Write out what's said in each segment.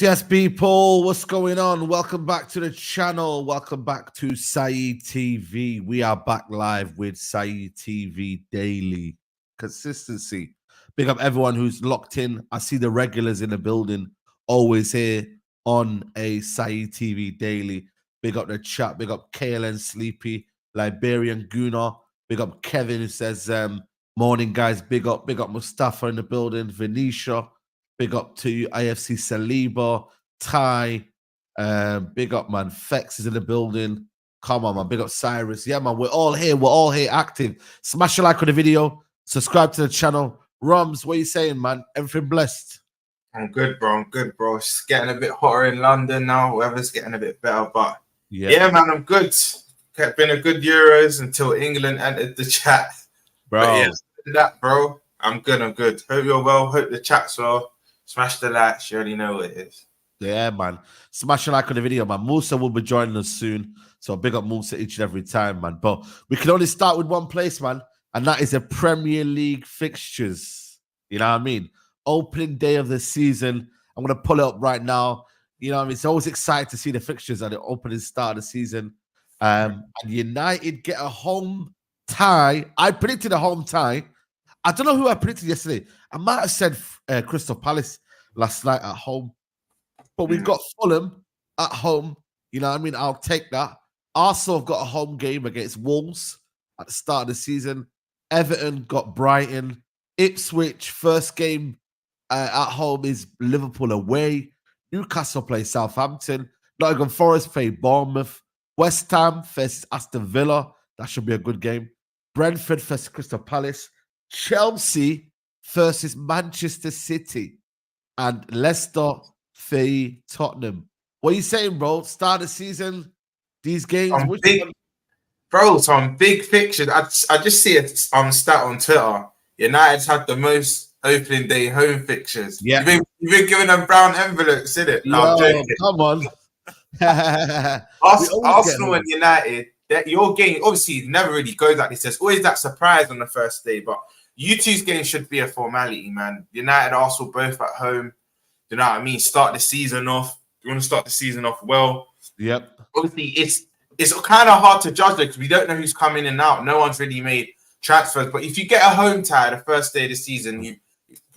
Yes, people. What's going on? Welcome back to the channel. Welcome back to Saeed TV. We are back live with Saeed TV Daily. Consistency. Big up everyone who's locked in. I see the regulars in the building, always here on a Saeed TV Daily. Big up the chat. Big up KLN Sleepy, Liberian Gunnar. Big up Kevin who says, morning, guys. Big up Mustafa in the building. Venetia. Big up to you, AFC Saliba, Ty. Big up, man. Fex is in the building. Come on, man. Big up Cyrus. Yeah, man. We're all here. We're all here active. Smash a like on the video. Subscribe to the channel. Rums, what are you saying, man? Everything blessed? I'm good, bro. I'm good, bro. It's getting a bit hotter in London now. Weather's getting a bit better. But yeah man, I'm good. It's been a good Euros until England entered the chat. Bro. But yeah, that, bro. I'm good. Hope you're well. Hope the chat's well. Smash the likes. You already know what it is. Yeah, man. Smash a like on the video, man. Musa will be joining us soon. So big up Musa each and every time, man. But we can only start with one place, man. And that is the Premier League fixtures. You know what I mean? Opening day of the season. I'm going to pull it up right now. You know what I mean? It's always exciting to see the fixtures at the opening start of the season. And United get a home tie. I predicted a home tie. I don't know who I predicted yesterday. I might have said Crystal Palace last night at home. But we've got Fulham at home. You know what I mean? I'll take that. Arsenal have got a home game against Wolves at the start of the season. Everton got Brighton. Ipswich, first game at home is Liverpool away. Newcastle play Southampton. Nottingham Forest play Bournemouth. West Ham versus Aston Villa. That should be a good game. Brentford versus Crystal Palace. Chelsea versus Manchester City. And Leicester v Tottenham. What are you saying, bro? Start of the season, these games. Some big fixtures. I just see a stat on Twitter. United's had the most opening day home fixtures. Yeah. You've been giving them brown envelopes, isn't it? No, I'm joking. Come on. Arsenal and United, your game obviously never really goes like this. There's always that surprise on the first day, but you two's game should be a formality, man. United, Arsenal, both at home. You know what I mean? Start the season off. You want to start the season off well. Yep. Obviously, it's kind of hard to judge because we don't know who's coming in and out. No one's really made transfers. But if you get a home tie the first day of the season,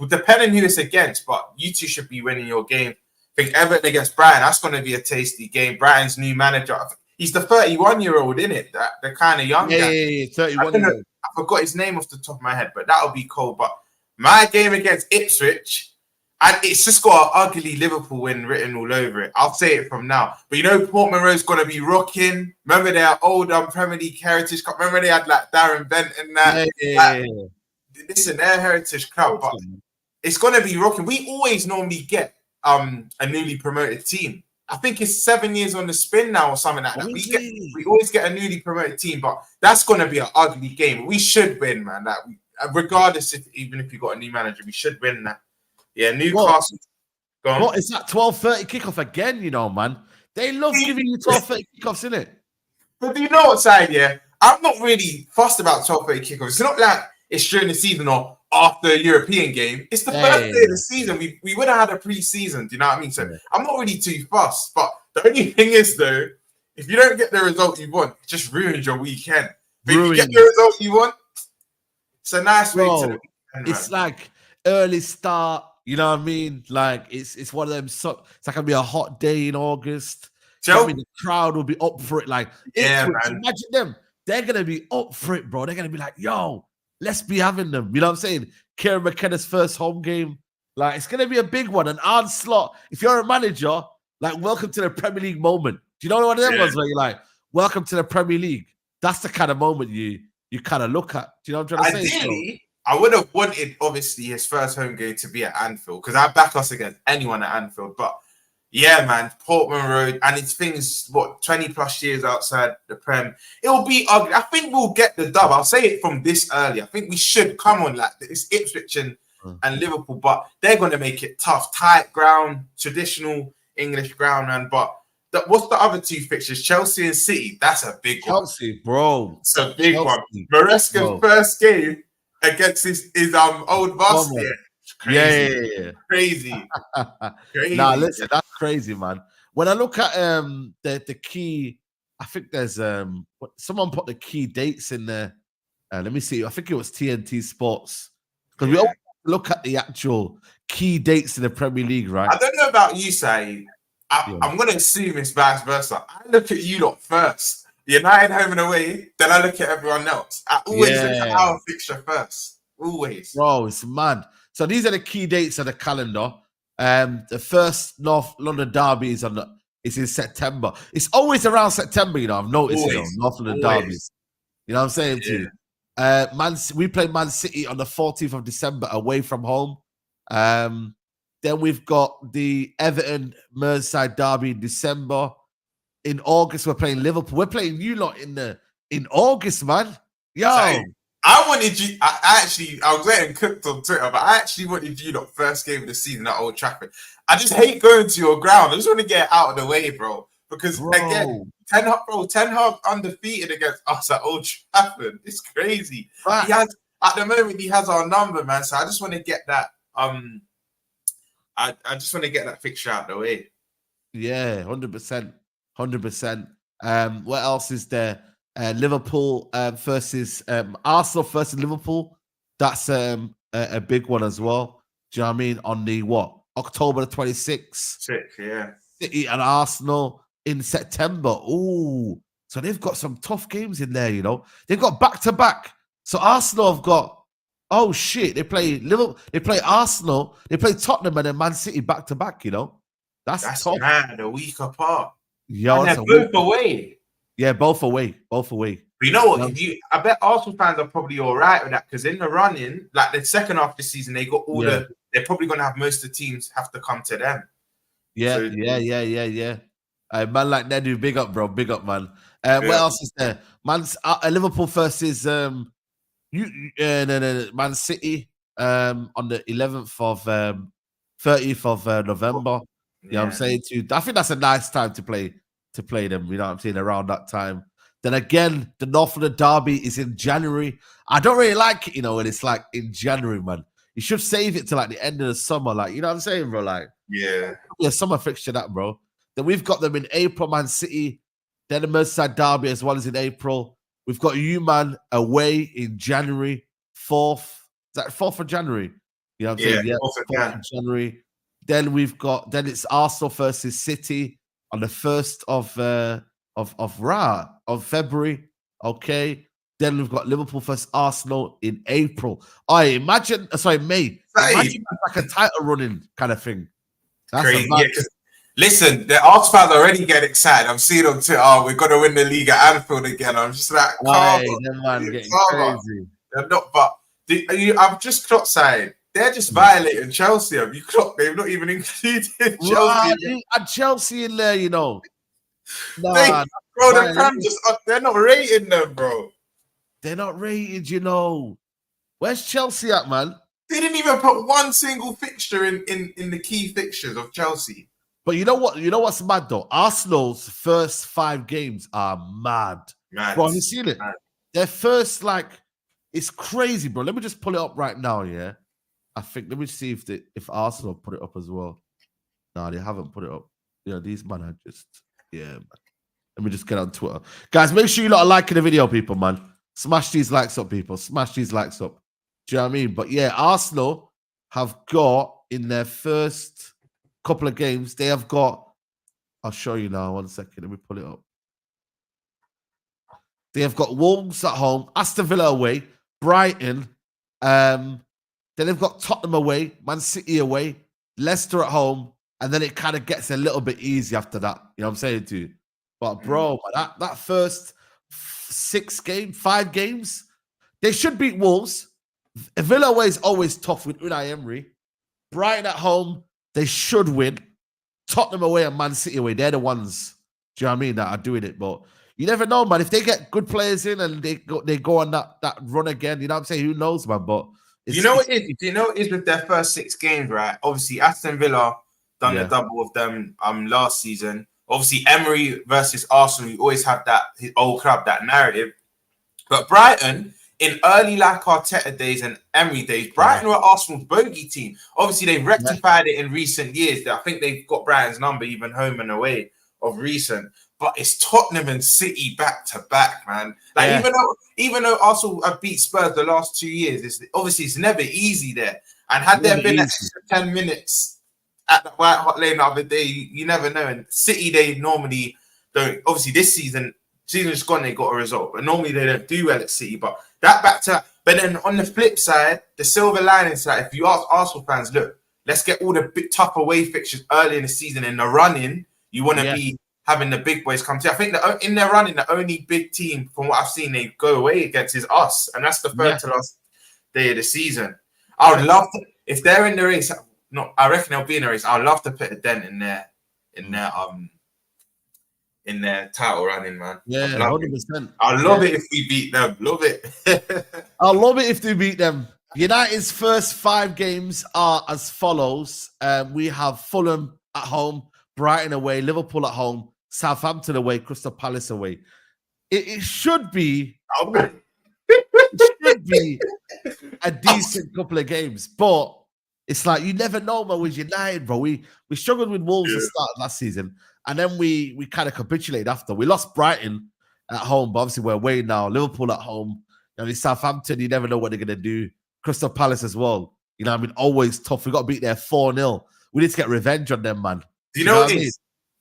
depending who it's against, but you two should be winning your game. I think Everton against Brighton, that's going to be a tasty game. Brighton's new manager, he's the 31-year-old, isn't it? The kind of young guy. Yeah, 31 years old. I forgot his name off the top of my head, but that'll be cold. But my game against Ipswich, and it's just got an ugly Liverpool win written all over it. I'll say it from now. But you know, Portman Road's going to be rocking. Remember their old Premier League Heritage Cup? Remember they had like Darren Bent and that? Yeah. Listen, their Heritage Club, but it's going to be rocking. We always normally get a newly promoted team. I think it's 7 years on the spin now or something like that. We always get a newly promoted team, but that's going to be an ugly game. We should win, man. That regardless, even if you got a new manager, we should win that. Yeah, Newcastle. What is that 12:30 kickoff again? You know, man, they love giving you 12:30 kickoffs, innit? But do you know what, side? Yeah, I'm not really fussed about 12:30 kickoffs. It's not like it's during the season or after a European game. It's the first day of the season. We would have had a pre-season. Do you know what I mean? So I'm not really too fussed. But the only thing is, though, if you don't get the result you want, it just ruins your weekend. But if you get the result you want, it's a nice way to the weekend. It's like early start. You know what I mean? Like it's one of them. It's like gonna be a hot day in August. I mean, the crowd will be up for it. Like, man. Imagine them. They're gonna be up for it, bro. They're gonna be like, yo, let's be having them. You know what I'm saying? Kieran McKenna's first home game. Like, it's gonna be a big one. An onslaught. If you're a manager, like, welcome to the Premier League moment. Do you know what that was? Where you're like, welcome to the Premier League. That's the kind of moment you kind of look at. Do you know what I'm trying to say? Ideally, I would have wanted, obviously, his first home game to be at Anfield because I back us against anyone at Anfield. But yeah, man, Portman Road, and it's things, 20 plus years outside the Prem. It'll be ugly. I think we'll get the dub. I'll say it from this early. I think we should come on like this. Ipswich and Liverpool, but they're going to make it tough. Tight ground, traditional English ground, man. But what's the other two fixtures? Chelsea and City. That's a big one. Chelsea, bro. It's a big one. Maresca's first game against his old boss here. Crazy. Yeah. Crazy. Nah, listen, that's crazy, man. When I look at the key, I think there's someone put the key dates in there. Let me see. I think it was TNT Sports. Because we always look at the actual key dates in the Premier League, right? I don't know about you, Saeed. I'm going to assume it's vice versa. I look at you lot first. United home and away, then I look at everyone else. I always look at our fixture first. Always. Bro, it's mad. So these are the key dates of the calendar. The first North London derby is in September. It's always around September, you know. I've noticed North London derbies. You know what I'm saying to you? We play Man City on the 14th of December away from home. Then we've got the Everton Merseyside derby in December. In August, we're playing Liverpool. We're playing you lot in August, man. Yo. I wanted you. I was getting cooked on Twitter, but I actually wanted you lot first game of the season at Old Trafford. I just hate going to your ground. I just want to get out of the way, bro. Because again, Ten Hag undefeated against us at Old Trafford. It's crazy. He has at the moment he has our number, man. So I just want to get that. I just want to get that fixture out of the way. Yeah, 100%. 100%. What else is there? Liverpool versus Arsenal versus Liverpool. That's a big one as well. Do you know what I mean? On the October the 26th. City and Arsenal in September. Ooh. So they've got some tough games in there, you know. They've got back-to-back. So Arsenal have got, oh shit, they play Liverpool, they play Arsenal, they play Tottenham and then Man City back-to-back, you know. That's tough. Man, a week apart. Yo, and they're both away. Yeah, both away. But you know what? I bet Arsenal fans are probably all right with that because in the running, like the second half of the season, they got all they're probably going to have most of the teams have to come to them. Yeah. Man like Nedu, big up, bro. Big up, man. What else is there? Liverpool versus Man City on the 11th of 30th of November. You know what I'm saying? I think that's a nice time to play them, you know what I'm saying, around that time. Then again, the North London derby is in January. I don't really like it, you know, when it's like in January, man. You should save it to like the end of the summer, like, you know what I'm saying, bro? Like, summer fixture that, bro. Then we've got them in April, Man City. Then the Merseyside derby as well as in April. We've got you, man, away in January 4th. Is that 4th of January? You know what I'm saying? Yeah, also 4th of January. Then it's Arsenal versus City on the 1st of February. Okay. Then we've got Liverpool versus Arsenal in April. May. Imagine like a title running kind of thing. That's crazy. Yeah, because listen, the Arsenal fans already get excited. I'm seeing on Twitter, we're gonna win the league at Anfield again. I'm just like, them man getting crazy. They're not, but I've just clocked saying they're just violating Chelsea. Have you clocked? They've not even included Chelsea. And Chelsea in there, you know. They're not rating them, bro. They're not rated, you know. Where's Chelsea at, man? They didn't even put one single fixture in the key fixtures of Chelsea. But you know what? You know what's mad though? Arsenal's first 5 games are mad. Bro, you seen it? Their first, it's crazy, bro. Let me just pull it up right now, yeah? Let me see if Arsenal put it up as well. No, they haven't put it up. Yeah, these man are just, man. Let me just get on Twitter. Guys, make sure you lot are liking the video, people, man. Smash these likes up, people. Smash these likes up. Do you know what I mean? But yeah, Arsenal have got in their first couple of games, they have got, I'll show you now, 1 second. Let me pull it up. They have got Wolves at home, Aston Villa away, Brighton. Then they've got Tottenham away, Man City away, Leicester at home, and then it kind of gets a little bit easy after that. You know what I'm saying to you? But bro, that first 5 games, they should beat Wolves. Villa away is always tough with Unai Emery. Brighton at home, they should win. Tottenham away and Man City away, they're the ones, do you know what I mean, that are doing it. But you never know, man. If they get good players in and they go on that run again, you know what I'm saying? Who knows, man? But you know what it is with their first 6 games, right? Obviously, Aston Villa done the double of them last season. Obviously, Emery versus Arsenal, you always have his old club, that narrative. But Brighton, in early Arteta days and Emery days, Brighton were Arsenal's bogey team. Obviously, they've rectified it in recent years. I think they've got Brighton's number even home and away of recent. But it's Tottenham and City back to back, man. Even though Arsenal have beat Spurs the last 2 years, it's never easy there. And had there been an extra 10 minutes at the White Hart Lane the other day, you never know. And City, they normally don't. Obviously, this season just gone, they got a result. But normally they don't do well at City. But then on the flip side, the silver lining side, if you ask Arsenal fans, look, let's get all the big tough away fixtures early in the season. In the running, you want to be having the big boys come to you. I think that in their running, the only big team, from what I've seen, they go away against is us. And that's the third to last day of the season. I would love to, if they're in the race, I reckon they'll be in the race. I'd love to put a dent in their title running, man. Yeah, 100%. I love it if we beat them. Love it. I love it if they beat them. United's first 5 games are as follows. We have Fulham at home, Brighton away, Liverpool at home, Southampton away, Crystal Palace away. It should be a decent couple of games, but it's like you never know, man. With United, bro, we struggled with Wolves at the start of last season, and then we kind of capitulated after. We lost Brighton at home, but obviously we're away now. Liverpool at home, Southampton, you never know what they're gonna do. Crystal Palace as well. You know what I mean? Always tough. We got to beat there 4-0. We need to get revenge on them, man. Do you know what it is?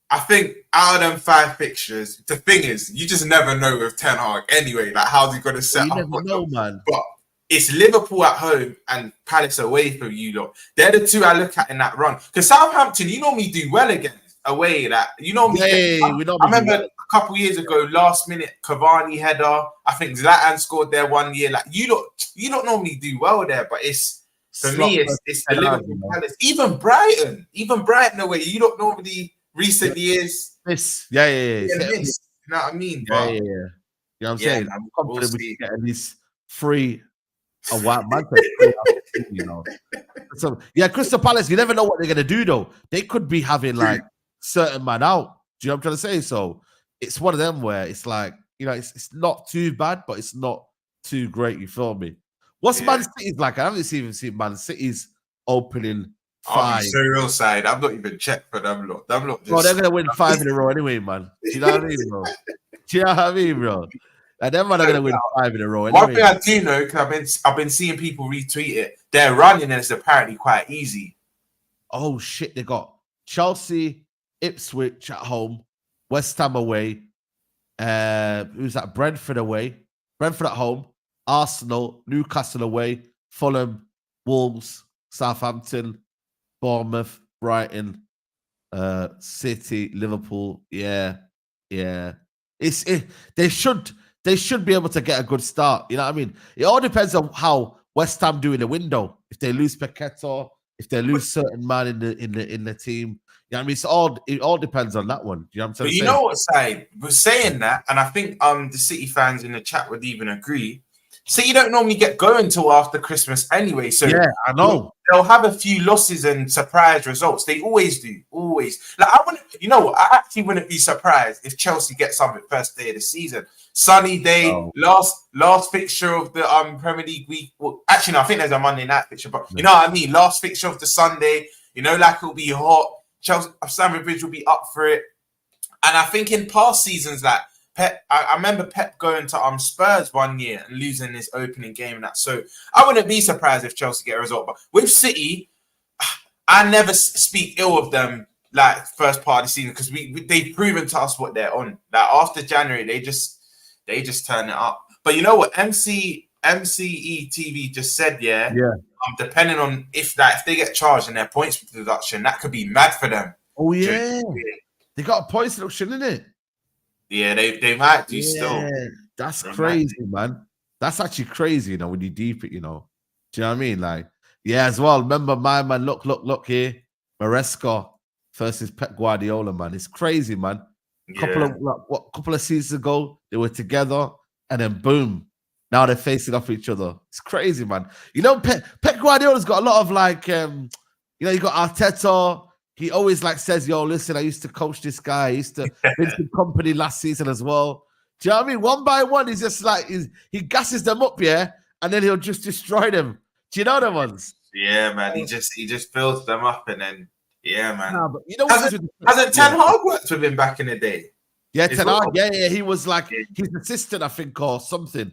I think out of them 5 fixtures, the thing is, you just never know with Ten Hag anyway. Like, how's he going to set up? You never know, man. But it's Liverpool at home and Palace away from you lot. They're the 2 I look at in that run. Because Southampton, you normally do well against away. I remember a couple years ago, last minute Cavani header. I think Zlatan scored there 1 year. Like you don't normally do well there, but it's the Liverpool Palace. Even Brighton away. You don't normally recent years. You know what I mean? Yeah. You know what I'm saying? I'm confident we can get at least 3 a while. You know. So Crystal Palace, you never know what they're gonna do though. They could be having like certain man out. Do you know what I'm trying to say? So it's one of them where it's like, it's not too bad, but it's not too great. You feel me? What's Man City's like? I haven't even seen Man City's opening 5. I'll be so real side. I've not even checked for them lot. Bro, they're gonna win 5 in a row anyway, man. Do you know what I mean, bro? Do you know what I mean, bro? Like them man are gonna win 5 in a row. One Anyway. thing I do know, because I've been seeing people retweet it, their running is apparently quite easy. Oh shit, they got Chelsea, Ipswich at home, West Ham away. Who's that? Brentford away, Brentford at home, Arsenal, Newcastle away, Fulham, Wolves, Southampton, Bournemouth, Brighton, City, Liverpool. Yeah. They should be able to get a good start. You know what I mean? It all depends on how West Ham do in the window. If they lose Paquetá, if they lose certain man in the team. You know what I mean? It all depends on that one. Do you know what I'm saying? But you know what, Said? We're saying that, and I think the City fans in the chat would even agree. City don't normally get going till after Christmas anyway. So yeah, I know. They'll have a few losses and surprise results. They always do. Always. Like I wouldn't, you know what? I actually wouldn't be surprised if Chelsea get something first day of the season. Sunny day, last fixture of the Premier League week. Well, actually, no, I think there's a Monday night fixture, but you know what I mean? Last fixture of the Sunday, you know, like it'll be hot. Chelsea, Stamford Bridge will be up for it. And I think in past seasons, like Pep, I remember Pep going to Spurs one year and losing his opening game and that. So I wouldn't be surprised if Chelsea get a result. But with City, I never speak ill of them like first part of the season because they've proven to us what they're on. Like after January, they just turn it up. But you know what? MCE TV just said, yeah. Depending on if they get charged in their points deduction, that could be mad for them. Oh yeah, they got a points deduction in it. Yeah, they might do still. That's crazy, man. That's actually crazy, you know, when you deep it, you know. Do you know what I mean? Like, yeah, as well. Remember my man, look here. Maresca versus Pep Guardiola, man. It's crazy, man. Couple of seasons ago, they were together, and then boom. Now they're facing off each other. It's crazy, man. You know, Pep Guardiola's got a lot of like, you know, you got Arteta. He always like says, yo, listen, I used to coach this guy. I used to Vincent Company last season as well. Do you know what I mean? One by one, he's just like, he gasses them up, yeah, and then he'll just destroy them. Do you know the ones? Yeah, man. He just builds them up and then, yeah, man. Nah, but you know hasn't Ten Hag worked with him back in the day? Yeah, Ten Hag. Yeah. He was like his assistant, I think, or something.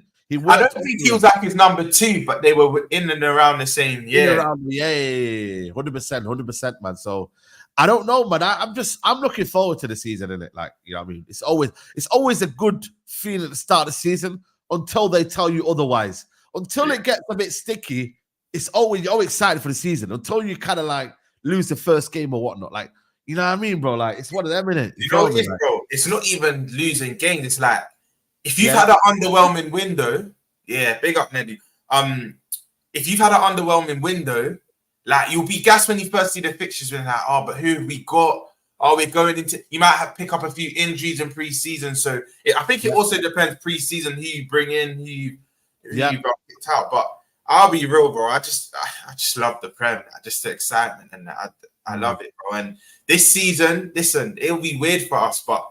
I don't think he was like his number 2, but they were in and around the same year. 100%, man. So I don't know, man. I'm looking forward to the season, innit? Like, you know what I mean? It's always a good feeling at the start of the season until they tell you otherwise. Until it gets a bit sticky, you're always excited for the season. Until you kind of like lose the first game or whatnot. Like, you know what I mean, bro? Like, it's one of them, innit? You know what it is, bro? It's not even losing games. It's like, if you've had an underwhelming window, big up, Neddy. If you've had an underwhelming window, like you'll be gassed when you first see the fixtures. When like, but who have we got? Are we going into? You might have pick up a few injuries in pre-season. So I think it also depends pre-season who you bring in, who you got picked out. But I'll be real, bro. I just love the Prem. Just the excitement and I love it, bro. And this season, listen, it'll be weird for us, but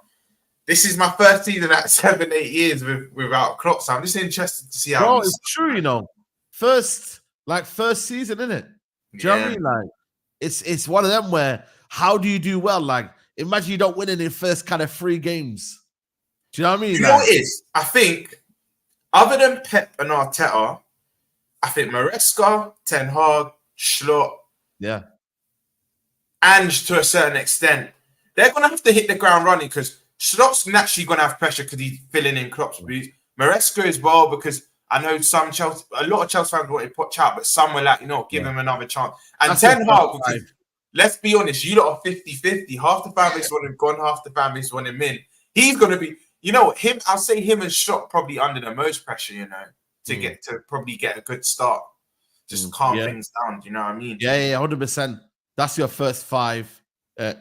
this is my first season at 7-8 years without Klopp, so I'm just interested to see how. Bro, it's true, you know. First season, isn't it? Do you know what I mean? Like, it's one of them where how do you do well? Like, imagine you don't win in the first kind of 3 games. Do you know what I mean? You know what it is? I think other than Pep and Arteta, I think Maresca, Ten Hag, Slot, and to a certain extent, they're gonna have to hit the ground running because Slot's naturally going to have pressure because he's filling in Klopp's boots. Maresca as well, because I know a lot of Chelsea fans wanted to put out, but some were like, give him another chance. And Ten Hag, let's be honest, you lot are 50-50. Half the fan base want him gone, half the fan base want him in. He's going to be, I'll say him and Slot probably under the most pressure, to probably get a good start. Just calm things down, do you know what I mean? Yeah, 100%. That's your first 5.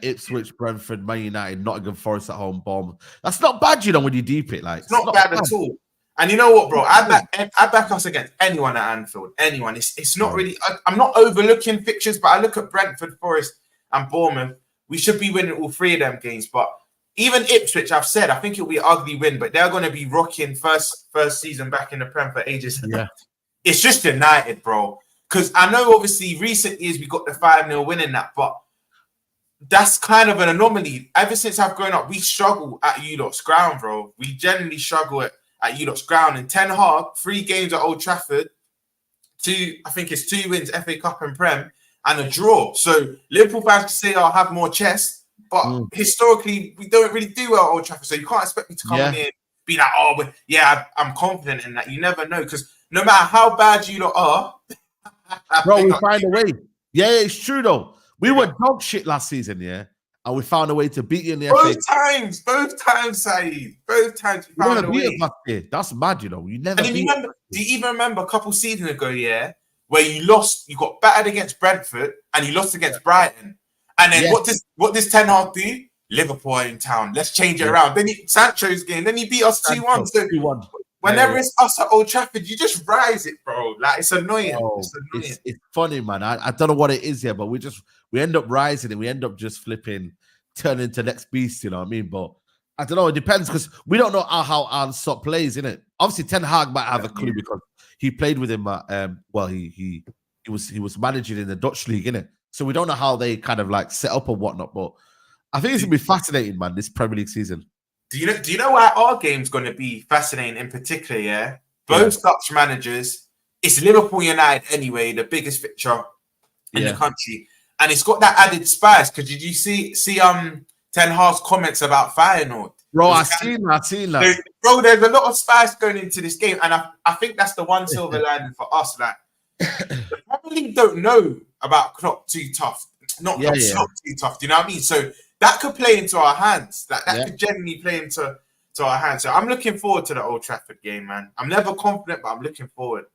Ipswich, Brentford, Man United, Nottingham Forest at home, Bournemouth. That's not bad, you know, when you deep it. Like, it's not bad at all. And you know what, bro? I back us against anyone at Anfield. Anyone. It's not really. I'm not overlooking fixtures, but I look at Brentford, Forest, and Bournemouth. We should be winning all 3 of them games. But even Ipswich, I've said, I think it'll be an ugly win. But they're going to be rocking first season back in the Prem for ages. Yeah. It's just United, bro. Because I know, obviously, recent years we got the 5-0 win in that, but that's kind of an anomaly. Ever since I've grown up, we struggle at you lot's ground, bro. We generally struggle at at you lot's ground. And Ten Hag, 3 games at Old Trafford, I think it's 2 wins, FA Cup and Prem, and a draw. So Liverpool fans can say, I'll have more chest, but historically, we don't really do well at Old Trafford. So you can't expect me to come in here and be like, oh, but yeah, I'm confident in that. You never know, because no matter how bad you lot are, bro, we find a way. Yeah, it's true though. We were dog shit last season, yeah, and we found a way to beat you in the FA. Both times, Saeed. Both times we found a way. That's mad, you know. You never. And do you even remember a couple seasons ago, yeah, where you lost, you got battered against Brentford and you lost against Brighton, and then what does Ten Hag do? Liverpool are in town. Let's change it around. Then Sancho's game. Then he beat us 2-1. So 2-1. Whenever it's us at Old Trafford, you just rise it, bro. Like, it's annoying. It's funny, man. I don't know what it is here, but we end up rising and we end up just flipping, turning into next beast, you know what I mean? But I don't know. It depends because we don't know how Ansop plays, innit? Obviously, Ten Hag might have a clue because he played with him at, he was managing in the Dutch league, innit? So we don't know how they kind of like set up and whatnot, but I think it's gonna be fascinating, man, this Premier League season. Do you know why our game's going to be fascinating in particular? Yeah, both Dutch managers. It's Liverpool United anyway, the biggest fixture in the country, and it's got that added spice. Because did you see Ten Hag's comments about Feyenoord? Bro, I've seen that. Bro, there's a lot of spice going into this game, and I think that's the one silver lining for us. Like, the Premier League don't know about Klopp too tough. Not too tough. Do you know what I mean? So that could play into our hands. That could genuinely play into our hands. So I'm looking forward to the Old Trafford game, man. I'm never confident, but I'm looking forward.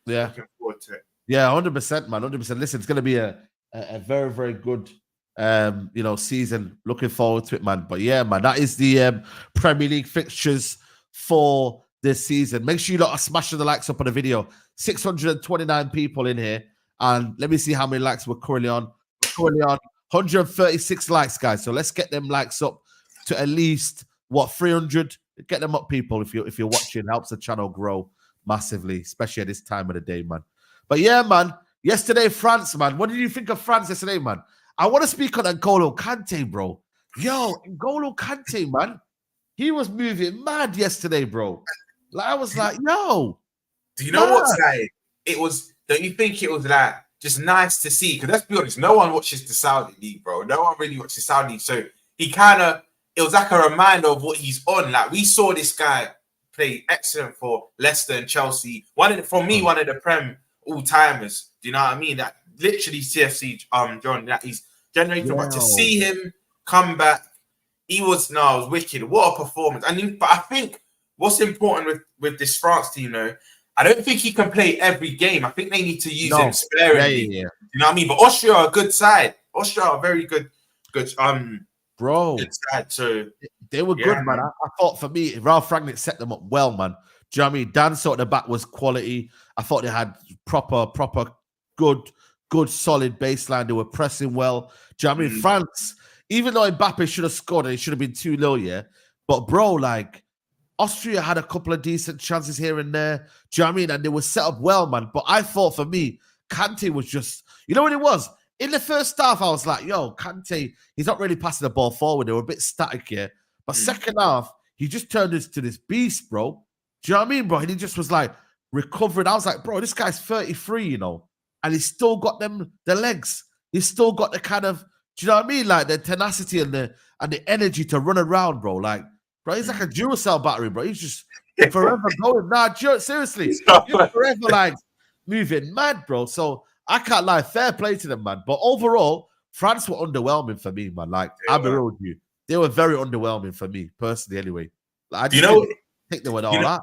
Yeah. Looking forward to it. Yeah, 100%, man. 100%. Listen, it's going to be a very, very good season. Looking forward to it, man. But yeah, man, that is the Premier League fixtures for this season. Make sure you lot are smashing the likes up on the video. 629 people in here. And let me see how many likes we're currently on. 136 likes, guys. So let's get them likes up to at least 300. Get them up, people. If you're watching, helps the channel grow massively, especially at this time of the day, man. But yeah, man. Yesterday, France, man. What did you think of France yesterday, man? I want to speak on N'Golo Kante, bro. Yo, N'Golo Kante, man. He was moving mad yesterday, bro. Like, I was like, yo. Do you know what's like? It was. Don't you think it was like just nice to see? Because let's be honest, no one watches the Saudi League, bro. No one really watches Saudi League. So it was like a reminder of what he's on. Like, we saw this guy play excellent for Leicester and Chelsea. One of the Prem all-timers. Do you know what I mean? That literally CFC, John, that he's generated. But to see him come back, it was wicked. What a performance. But I think what's important with this France team, though, I don't think he can play every game. I think they need to use him sparingly. Yeah. You know what I mean? But Austria are a good side. Austria are a very good bro. Good side. So they were good, man. I thought for me, Ralph Rangnick set them up well, man. Do you know what I mean? Dan sort of the back was quality. I thought they had proper, good, solid baseline. They were pressing well. Do you know what I mean? France, even though Mbappe should have scored and it should have been 2-0, yeah. But bro, like, Austria had a couple of decent chances here and there. Do you know what I mean? And they were set up well, man. But I thought for me, Kante was just, you know what it was? In the first half, I was like, yo, Kante, he's not really passing the ball forward. They were a bit static here. But second half, he just turned into this beast, bro. Do you know what I mean, bro? And he just was like recovering. I was like, bro, this guy's 33, you know, and he's still got the legs. He's still got the kind of, do you know what I mean? Like the tenacity and the energy to run around, bro. Like, bro, he's like a Duracell battery, bro. He's just forever going. Nah, seriously. He's forever like moving mad, bro. So I can't lie. Fair play to them, man. But overall, France were underwhelming for me, man. Like, I'll be real with you. They were very underwhelming for me, personally, anyway. Like, I just think they were all that.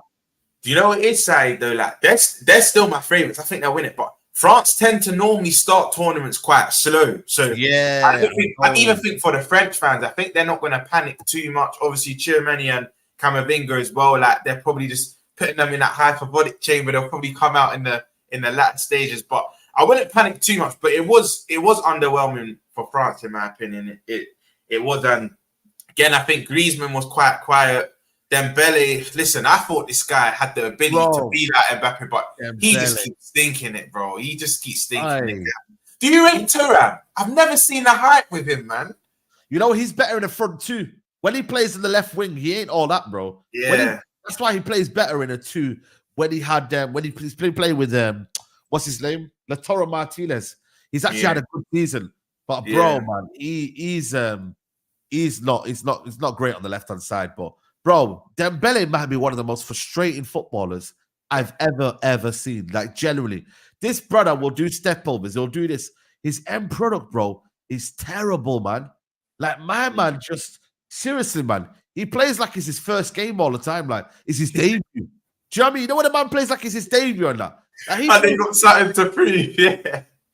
Do you know what it is, Saeed, though? Like, they're still my favourites. I think they'll win it. But France tend to normally start tournaments quite slow. So yeah, I even think for the French fans, I think they're not going to panic too much. Obviously, Chirmani and Camavinga as well. Like, they're probably just putting them in that hyperbolic chamber. They'll probably come out in the latter stages. But I wouldn't panic too much. But it was underwhelming for France, in my opinion. It was. Again, I think Griezmann was quite quiet. Dembele, listen, I thought this guy had the ability to be like Mbappe, but he just keeps thinking it, bro. He just keeps thinking it. Do you rate Thuram? I've never seen the hype with him, man. You know, he's better in the front too. When he plays in the left wing, he ain't all that, bro. Yeah. That's why he plays better in a 2 when he had when he's playing with what's his name? Lautaro Martinez. He's actually had a good season. But bro, man, he's not great on the left-hand side. But bro, Dembele might be one of the most frustrating footballers I've ever seen. Like, generally. This brother will do step overs, he'll do this. His end product, bro, is terrible, man. Like, my man, just seriously, man, he plays like it's his first game all the time. Like, it's his debut. Do you know what I mean? You know when a man plays like it's his debut or not? Like, and they got something to prove.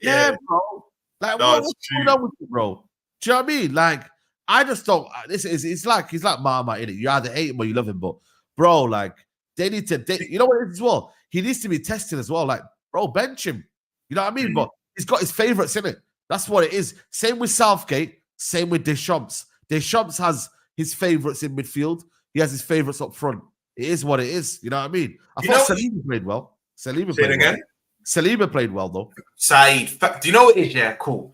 Yeah, bro. Like, what's going on with you, bro? Do you know what I mean? Like, I just don't. He's like Marmite, innit? You either hate him or you love him, but bro, like, they need to. You know what it is as well? He needs to be tested as well. Like, bro, bench him. You know what I mean? But he's got his favorites in it. That's what it is. Same with Southgate. Same with Deschamps. Deschamps has his favorites in midfield. He has his favorites up front. It is what it is. You know what I mean? I thought Saliba played well. Saliba played well, though. Saeed, do you know what it is? Yeah, cool.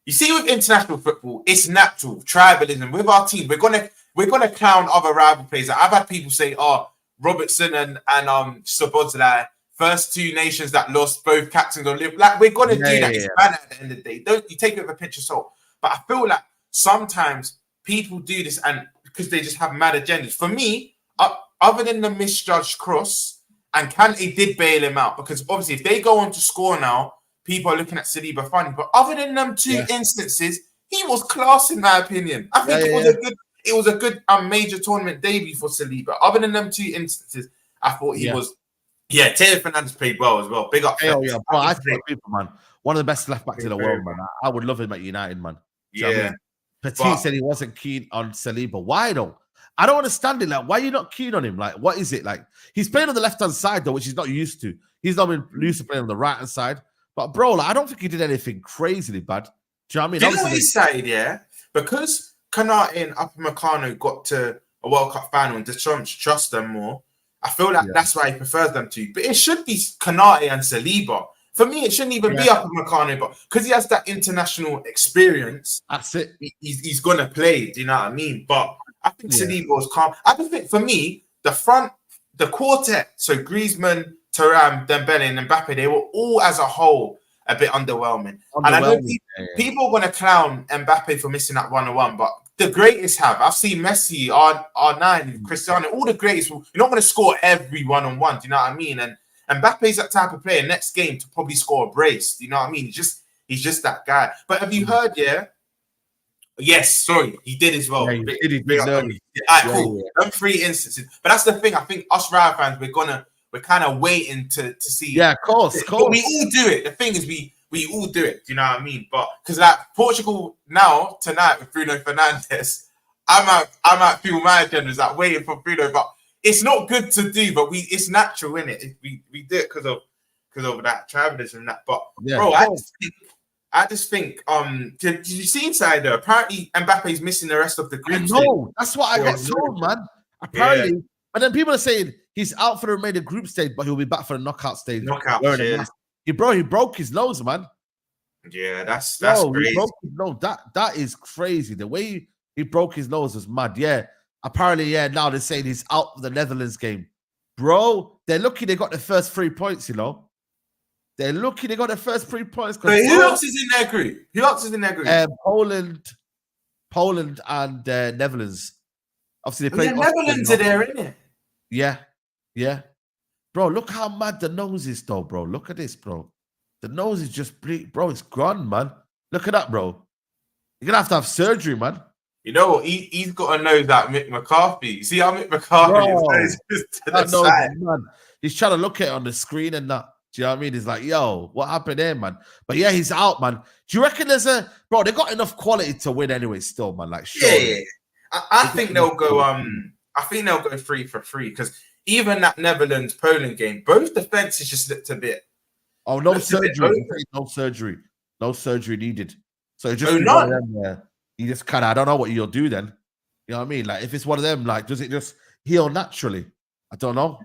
You see, with international football, it's natural tribalism. With our team, we're gonna clown other rival players. I've had people say, "Oh, Robertson and Szoboszlai, first 2 nations that lost, both captains on Liverpool." Like, we're gonna do that. It's bad at the end of the day. Don't you take it with a pinch of salt? But I feel like sometimes people do this and because they just have mad agendas. For me, other than the misjudged cross, and Kante did bail him out, because obviously if they go on to score now, people are looking at Saliba funny. But other than them 2 instances, he was class in my opinion. I think it was a good major tournament debut for Saliba. Other than them 2 instances, I thought he was. Yeah, Taylor Fernandez played well as well. Big up. Bro, I think people, man, one of the best left backs in the world, man. I would love him at United, man. Do you know what I mean? Petit said he wasn't keen on Saliba. Why though? I don't understand it. Like, why are you not keen on him? Like, what is it? Like, he's playing on the left-hand side, though, which he's not used to. He's not been used to playing on the right-hand side. But, bro, like, I don't think he did anything crazily bad. Do you know what I mean? Do you know what he said, yeah? Because Kante and Upamecano got to a World Cup final and Deschamps trust them more, I feel like that's why he prefers them to. But it should be Kante and Saliba. For me, it shouldn't even be Upamecano, but because he has that international experience, that's it. He's going to play. Do you know what I mean? But I think Saliba was calm. I just think, for me, the quartet, so Griezmann, Thuram, Dembele, and Mbappe, they were all as a whole a bit underwhelming. And I know people are going to clown Mbappe for missing that 1-on-1, but the greatest have. I've seen Messi, R9, Cristiano, all the greatest. You're not going to score every 1-on-1. Do you know what I mean? And Mbappe's that type of player next game to probably score a brace. Do you know what I mean? He's just that guy. But have you heard, Yes, sorry, he did as well. Yeah, he did. Cool. Them 3 instances. But that's the thing. I think us Real fans, we're kind of waiting to see. Yeah, of course. But we all do it. The thing is, we all do it. Do you know what I mean? But because like Portugal now tonight with Bruno Fernandes, I might feel my agenda is like waiting for Bruno, but it's not good to do. But it's natural, isn't it? We do it because of that tribalism and that. But bro, I just think, did you see inside there? Apparently, Mbappe's missing the rest of the group. No, that's what I got told, man. Apparently, but then people are saying he's out for the remainder group stage, but he'll be back for the knockout stage. He broke his nose, man. Yeah, that's crazy. He broke his nose. That is crazy. The way he broke his nose was mad. Yeah, apparently, now they're saying he's out for the Netherlands game, bro. They're lucky they got the first 3 points. You know. They're lucky they got the first 3 points. Wait, who else is in their group? Poland and Netherlands. Obviously, they played. Netherlands are there, isn't it? Yeah. Bro, look how mad the nose is, though, bro. Look at this, bro. The nose is just, bro, it's gone, man. Look at that, bro. You're going to have surgery, man. You know what? He's got a nose like Mick McCarthy. You see how Mick McCarthy is to the side? Man. He's trying to look at it on the screen and that. Do you know what I mean? He's like, yo, what happened there, man? But yeah, he's out, man. Do you reckon bro, they got enough quality to win anyway still, man? Like, sure. Yeah. I think they'll go, I think they'll go 3 for 3 because even that Netherlands-Poland game, both defenses just looked a bit. Oh, no surgery. No surgery needed. So just none. You just kind of, I don't know what you'll do then. You know what I mean? Like, if it's one of them, like, does it just heal naturally? I don't know.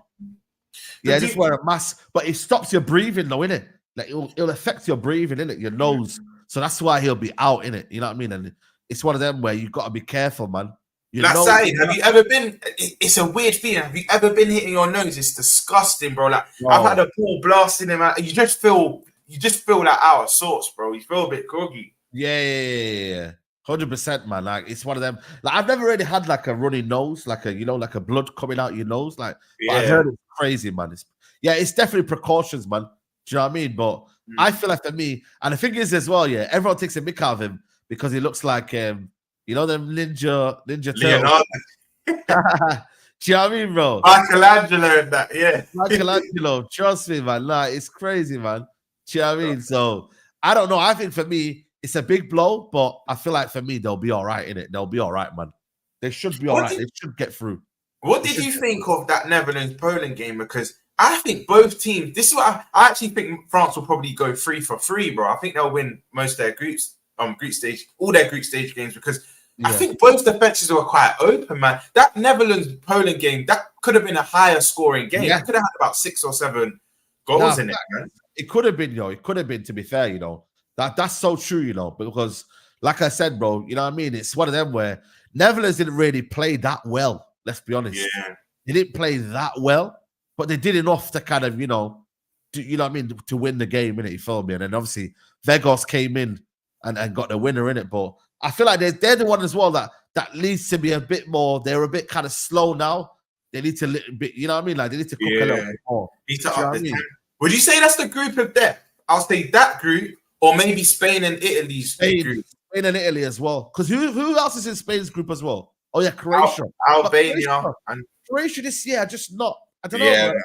Yeah, just wear a mask, but it stops your breathing, though, innit? Like, it'll affect your breathing, innit? Your nose. So that's why he'll be out, innit? You know what I mean? And it's one of them where you've got to be careful, man. Like Saeed, have you ever been? It's a weird feeling. Have you ever been hitting your nose? It's disgusting, bro. Like I've had a ball blasting him out. You just feel like out of sorts, bro. You feel a bit groggy. Yeah. 100%, man. Like it's one of them. Like I've never really had like a runny nose, like like a blood coming out your nose. Like, but I've heard it's crazy, man. It's definitely precautions, man. Do you know what I mean? But I feel like for me, and the thing is as well, everyone takes a mick out of him because he looks like them Ninja Turtles. Do you know what I mean, bro? Michelangelo and that, yeah. Michelangelo, trust me, man. Like it's crazy, man. Do you know what I mean? So I don't know. I think for me, it's a big blow, but I feel like for me, they'll be all right in it. They'll be all right, man. They should be all right. They should get through. What did you think of that Netherlands-Poland game? Because I think both teams, this is what I actually think France will probably go 3-for-3, bro. I think they'll win most of their group stage, all their group stage games, because I think both defenses were quite open, man. That Netherlands-Poland game, that could have been a higher scoring game. It could have had about 6 or 7 goals in it, man. It could have been, It could have been, to be fair, That's so true, because like I said, bro, you know what I mean? It's one of them where Netherlands didn't really play that well. Let's be honest. Yeah. They didn't play that well, but they did enough to kind of, to win the game, innit? You feel me? And then obviously Vegos came in and got the winner in it. But I feel like they're the one as well that needs to be a bit more. They're a bit kind of slow now. They need to little bit, you know what I mean? Like they need to cook a little bit more. Would you say that's the group of death? I'll say that group, or maybe Spain and Italy's group. Spain and Italy as well. Because who else is in Spain's group as well? Oh yeah, Croatia. Albania. Croatia this year, just not. I don't know. Bro.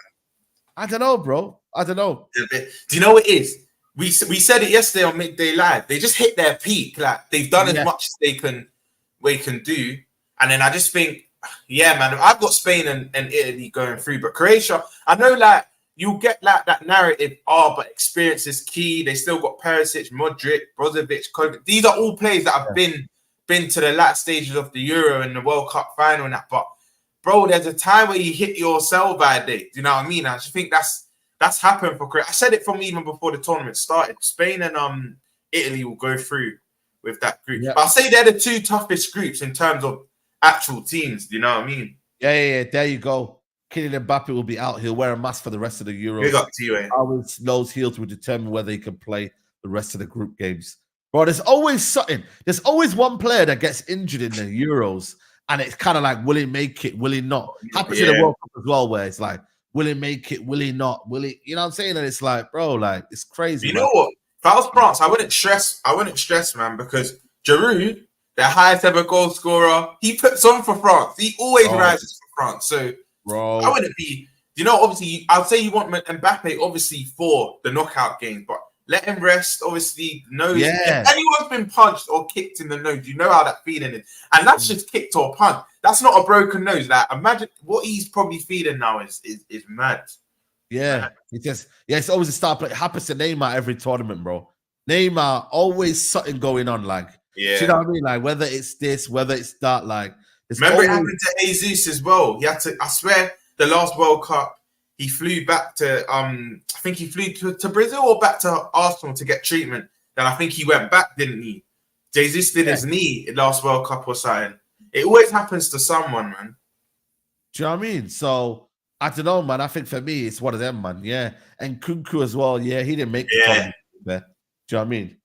I don't know, bro. I don't know. Do you know what it is? We said it yesterday on Midday Live. They just hit their peak. Like they've done as much as they can do. And then I just think, man, I've got Spain and Italy going through, but Croatia, I know like you'll get like that narrative, but experience is key. They still got Perisic, Modric, Brozovic, Kovacic. These are all players that have been to the latter stages of the Euro and the World Cup final and that. But bro, there's a time where you hit your sell-by date. Do you know what I mean? I just think that's happened for Croatia. I said it from even before the tournament started. Spain and Italy will go through with that group. Yeah. But I'll say they're the two toughest groups in terms of actual teams. Do you know what I mean? Yeah. There you go. Kylian Mbappe will be out. He'll wear a mask for the rest of the Euros. Big up to you, eh? Always knows heels will determine whether he can play the rest of the group games. Bro, there's always something. There's always one player that gets injured in the Euros, and it's kind of like, will he make it? Will he not? Happens in the World Cup as well, where it's like, will he make it? Will he not? Will he? You know what I'm saying? And it's like, bro, like it's crazy. You know what? If I was France, I wouldn't stress, man, because Giroud, their highest ever goal scorer, he puts on for France. He always rises for France. So, bro, I wouldn't be. Obviously, I'd say you want Mbappe, obviously, for the knockout game, but let him rest. Obviously, nose. If anyone's been punched or kicked in the nose, you know how that feeling is, and that's just kicked or punched. That's not a broken nose. Like, imagine what he's probably feeling now is mad. Yeah, it's always a star play. It happens to Neymar every tournament, bro. Neymar always something going on. Like, you know what I mean? Like, whether it's this, whether it's that. Like, remember it happened to Jesus as well. He had to. I swear, the last World Cup, he flew back to I think he flew to Brazil or back to Arsenal to get treatment. Then I think he went back, didn't he? Jesus did his knee in last World Cup or something. It always happens to someone, man. Do you know what I mean? So I don't know, man. I think for me, it's one of them, man. Yeah. And Kunku as well. Yeah, he didn't make the tournament there. Do you know what I mean?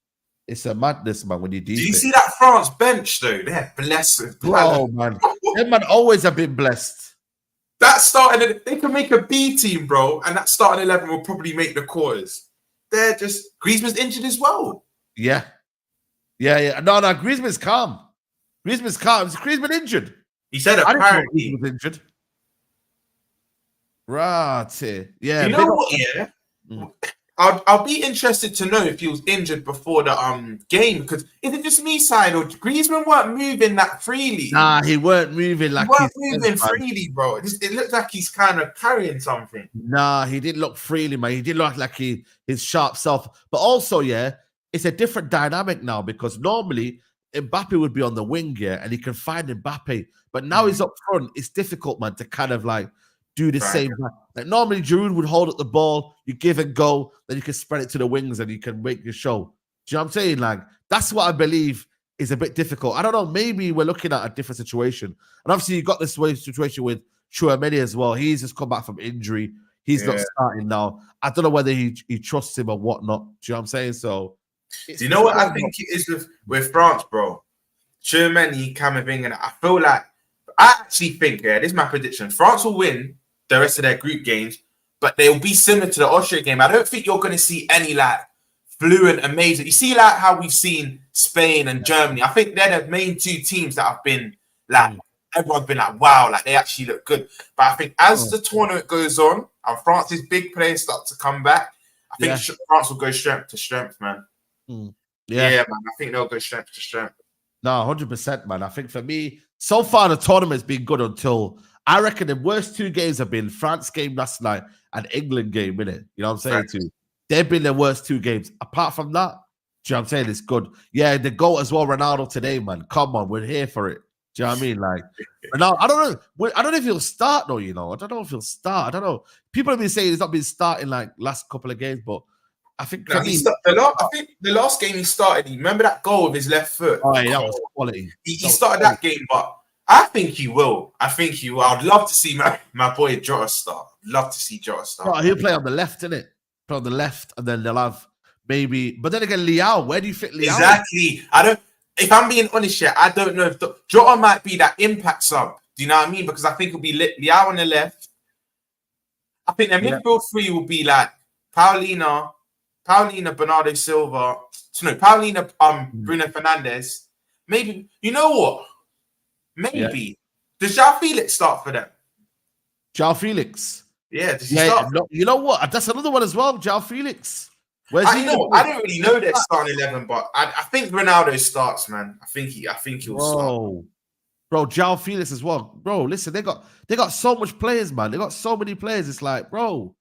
It's a madness, man, when you do. Do you see that France bench, though? They're blessed with blood. Oh, man. Them man always have been blessed. That starting, they can make a B team, bro, and that starting 11 will probably make the quarters. They're just Griezmann's injured as well. Yeah. No, Griezmann's calm. Griezmann's calm. Is Griezmann injured? He said apparently he was injured. Right. Yeah. You know what? Yeah. I'll be interested to know if he was injured before the game, because is it just me side or Griezmann weren't moving that freely? Nah, he weren't moving like freely, bro. It looked like he's kind of carrying something. Nah, he didn't look freely, man. He did look like his sharp self. But also, it's a different dynamic now, because normally Mbappe would be on the wing, and he can find Mbappe. But now he's up front. It's difficult, man, to kind of like do the same. Like normally Giroud would hold up the ball, you give and go, then you can spread it to the wings and you can make your show. Do you know what I'm saying? Like, that's what I believe is a bit difficult. I don't know. Maybe we're looking at a different situation. And obviously, you got this situation with Chouameni as well. He's just come back from injury. He's not starting now. I don't know whether he trusts him or whatnot. Do you know what I'm saying? So, do you know what I think it is with France, bro? Chouameni, Camavinga, I feel like, I actually think, this is my prediction. France will win the rest of their group games, but they'll be similar to the Austria game. I don't think you're going to see any like fluent, amazing. You see like how we've seen Spain and Germany. I think they're the main two teams that have been like, everyone's been like, wow, like they actually look good. But I think as the tournament goes on and France's big players start to come back, I think France will go strength to strength, man. Yeah, man. I think they'll go strength to strength. No, 100%, man. I think for me, so far the tournament's been good until I reckon the worst two games have been France game last night and England game, innit? You know what I'm saying too? They've been the worst two games. Apart from that, do you know what I'm saying? It's good. Yeah, the goal as well, Ronaldo today, man. Come on, we're here for it. Do you know what I mean? Like, Ronaldo, I don't know. I don't know if he'll start though, you know. I don't know if he'll start. I don't know. People have been saying he's not been starting like last couple of games, but I think I think the last game he started, remember that goal with his left foot? Oh, yeah, that was quality. He started that game, but I think he will. I'd love to see my boy Jota start. Love to see Jota start. Oh, he'll play on the left, innit? Play on the left, and then they'll have maybe. But then again, Liao, where do you fit Liao? Exactly. If I'm being honest here, I don't know if Jota might be that impact sub. Do you know what I mean? Because I think it'll be Liao on the left. I think the midfield three will be like Paulina, Bernardo Silva. Paulina, Bruno Fernandes. Maybe, you know what? Maybe. Does João Felix start for them? João Felix? Yeah, does he start? No, you know what? That's another one as well, João Felix. I don't really know their starting 11, but I think Ronaldo starts, man. I think he'll start. Bro, João Felix as well. Bro, listen, they got so much players, man. They got so many players. It's like, bro,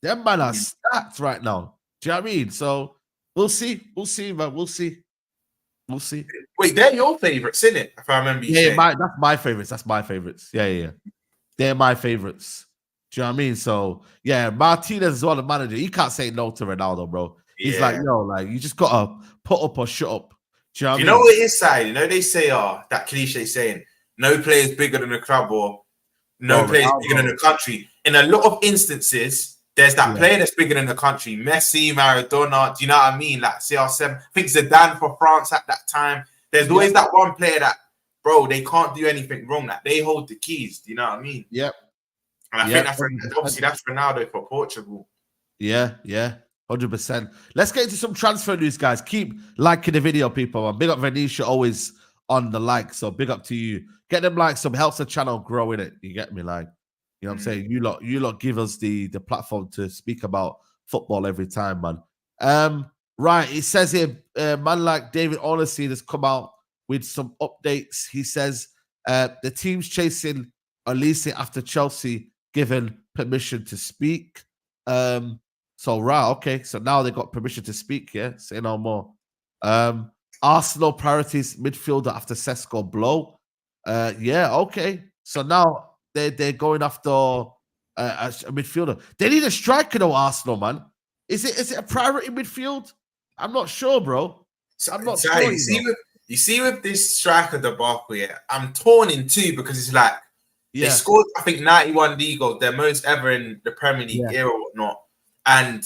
them man are stacked right now. Do you know what I mean? So we'll see, man. We'll see. Wait, they're your favorites, isn't it? If I remember you saying. That's my favorites. Yeah. They're my favorites. Do you know what I mean? So yeah, Martinez is well, the manager. He can't say no to Ronaldo, bro. He's like, you just gotta put up or shut up. Do you know what it is, side? You know, they say that cliche saying, no player is bigger than the club or no player is bigger than the country. In a lot of instances, there's that player that's bigger than the country. Messi, Maradona, do you know what I mean? Like CR7, I think Zidane for France at that time. There's always that one player that, bro, they can't do anything wrong. That they hold the keys. Do you know what I mean? Yep. And I think that's Ronaldo for Portugal. Yeah, 100%. Let's get into some transfer news, guys. Keep liking the video, people. Big up Venetia, always on the like. So big up to you. Get them likes, some helps the channel grow in it. You get me? Like, you know what I'm saying? You lot give us the platform to speak about football every time, man. Right, it says here, man like David Ornstein has come out with some updates. He says the team's chasing Elise after Chelsea given permission to speak. So now they got permission to speak. Yeah, say no more. Arsenal priorities midfielder after Sesko blow. So now they're going after a midfielder. They need a striker though, Arsenal, man. Is it a priority midfield? I'm not sure, bro. I'm not sure. You see with this striker debacle, I'm torn in two because it's like they scored, I think, 91 league goals, their most ever in the Premier League era or whatnot. And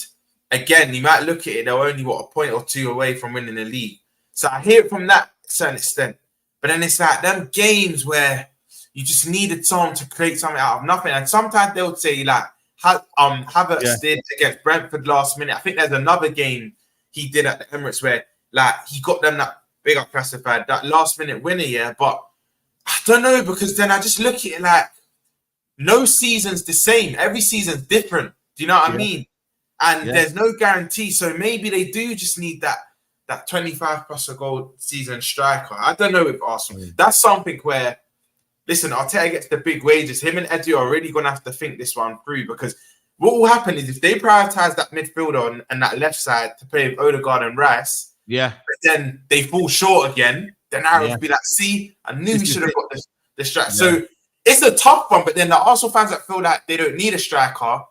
again, you might look at it, they're only a point or two away from winning the league. So I hear it from that certain extent. But then it's like them games where you just needed someone to create something out of nothing. And sometimes they would say, like, Havertz did against Brentford last minute. I think there's another game he did at the Emirates where, like, he got them that big up classified, that last minute winner, But I don't know, because then I just look at it like no season's the same. Every season's different. Do you know what I mean? And there's no guarantee. So maybe they do just need that 25 plus a goal season striker. I don't know with Arsenal. That's something where, listen, Arteta gets the big wages. Him and Eddie are really going to have to think this one through, because what will happen is if they prioritize that midfielder and that left side to play with Odegaard and Rice, but then they fall short again, then Arrow will be like, see, I knew we should have got the striker. So it's a tough one, but then the Arsenal fans that feel like they don't need a striker,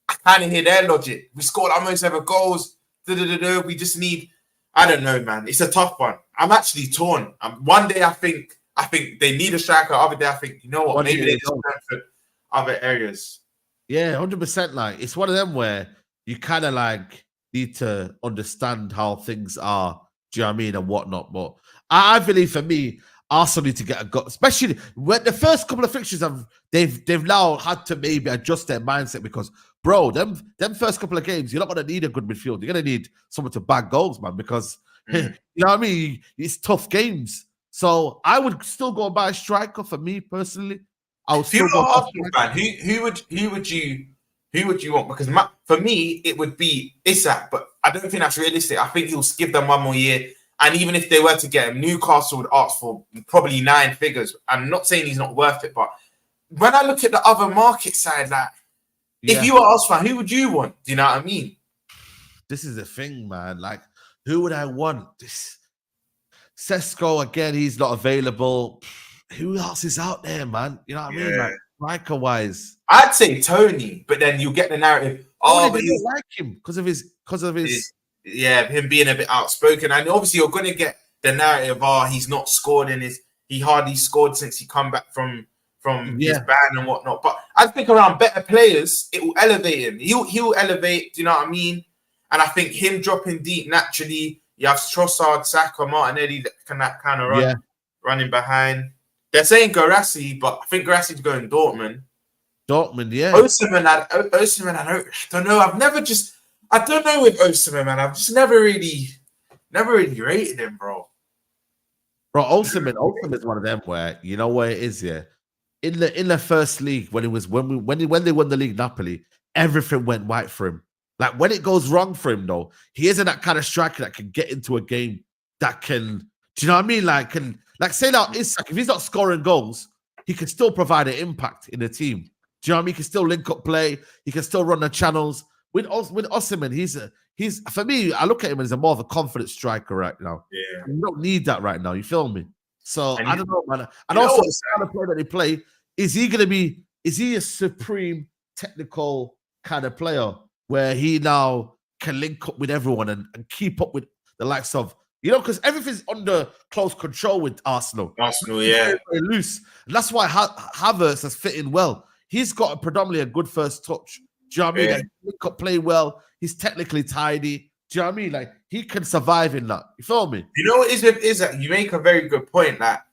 I kind of hear their logic. We scored our most ever goals. We just need I don't know, man. It's a tough one. I'm actually torn. One day I think they need a striker. Other day I think, you know what? Maybe they just strengthen other areas. Yeah, 100%. Like it's one of them where you kind of like need to understand how things are. Do you know what I mean and whatnot? But I believe for me, Arsenal need to get a goal, especially when the first couple of fixtures they've now had to maybe adjust their mindset because, bro, them first couple of games, you're not gonna need a good midfield. You're gonna need someone to bag goals, man, because you know what I mean. It's tough games. So I would still go and buy a striker for me personally. I would If you're still an go. Arsenal fan, who would you want? Because for me, it would be Isak, but I don't think that's realistic. I think he'll give them one more year. And even if they were to get him, Newcastle would ask for probably 9 figures. I'm not saying he's not worth it, but when I look at the other market side, like if you were Arsenal fan, who would you want? Do you know what I mean? This is the thing, man. Like, who would I want? This Sesko again, he's not available. Who else is out there, man? You know what I mean? Like striker wise, I'd say Tony, but then you get the narrative. Oh, but you like him because of his him being a bit outspoken, and obviously you're going to get the narrative. Oh, he's not scored he hardly scored since he come back from his ban and whatnot. But I think around better players, it will elevate him. He'll elevate. Do you know what I mean? And I think him dropping deep naturally. You have Trossard, Saka, Martinelli that can kind of running behind. They're saying Guirassy, but I think Guirassy to go in Dortmund. Yeah. Osimhen, I don't know. I don't know with Osimhen, man. I've just never really rated him, bro. Bro, Osimhen is one of them where you know where it is, yeah. In the first league, when they won the league, Napoli, everything went right for him. Like when it goes wrong for him, though, he isn't that kind of striker that can get into a game that can. Do you know what I mean? Like say now Isak, if he's not scoring goals, he can still provide an impact in the team. Do you know what I mean? He can still link up play. He can still run the channels. With Osimhen, he's for me. I look at him as a more of a confident striker right now. Yeah, you don't need that right now. You feel me? So I don't know, man. And also the kind of player that they play, is he a supreme technical kind of player where he now can link up with everyone and keep up with the likes of, because everything's under close control with Arsenal. Yeah. Very, very loose. And that's why Havertz has fit in well. He's got predominantly a good first touch. Do you know what I mean? Like, he can play well. He's technically tidy. Do you know what I mean? Like, he can survive in that. You feel me? You know what is that you make a very good point. That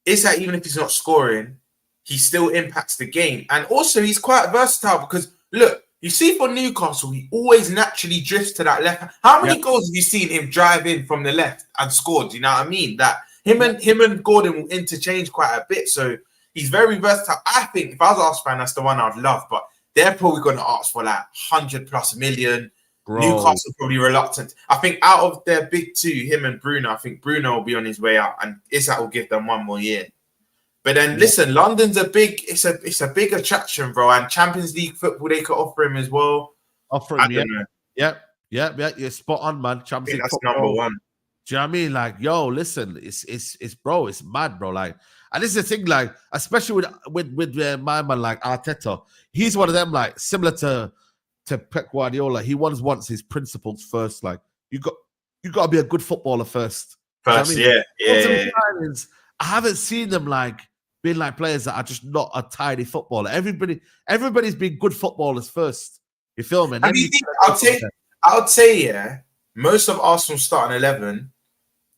even if he's not scoring, he still impacts the game. And also, he's quite versatile because, look, you see for Newcastle, he always naturally drifts to that left. How many goals have you seen him drive in from the left and scored? Do you know what I mean? That him and Gordon will interchange quite a bit. So he's very versatile. I think if I was Arsenal fan, that's the one I'd love. But they're probably going to ask for like 100+ million. Bro. Newcastle probably reluctant. I think out of their big two, him and Bruno, I think Bruno will be on his way out, and Isak will give them one more year. But then listen, London's it's a big attraction, bro, and Champions League football they could offer him as well. Yeah, you're spot on, man. Champions League that's football. number one. Do you know what I mean? Like, yo, listen, it's mad, bro. Like, and this is the thing, like, especially with my man like Arteta, he's one of them, like, similar to Pep Guardiola. He wants his principles first. Like, you got to be a good footballer first. First, you know what I mean? yeah. I haven't seen them like being like players that are just not a tidy footballer. Everybody's been good footballers first. You feel me? And I would say, most of Arsenal's starting 11,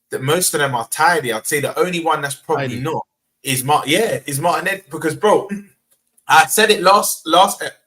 that most of them are tidy. I'd say the only one that's probably not is Martinelli, because, bro, I said it last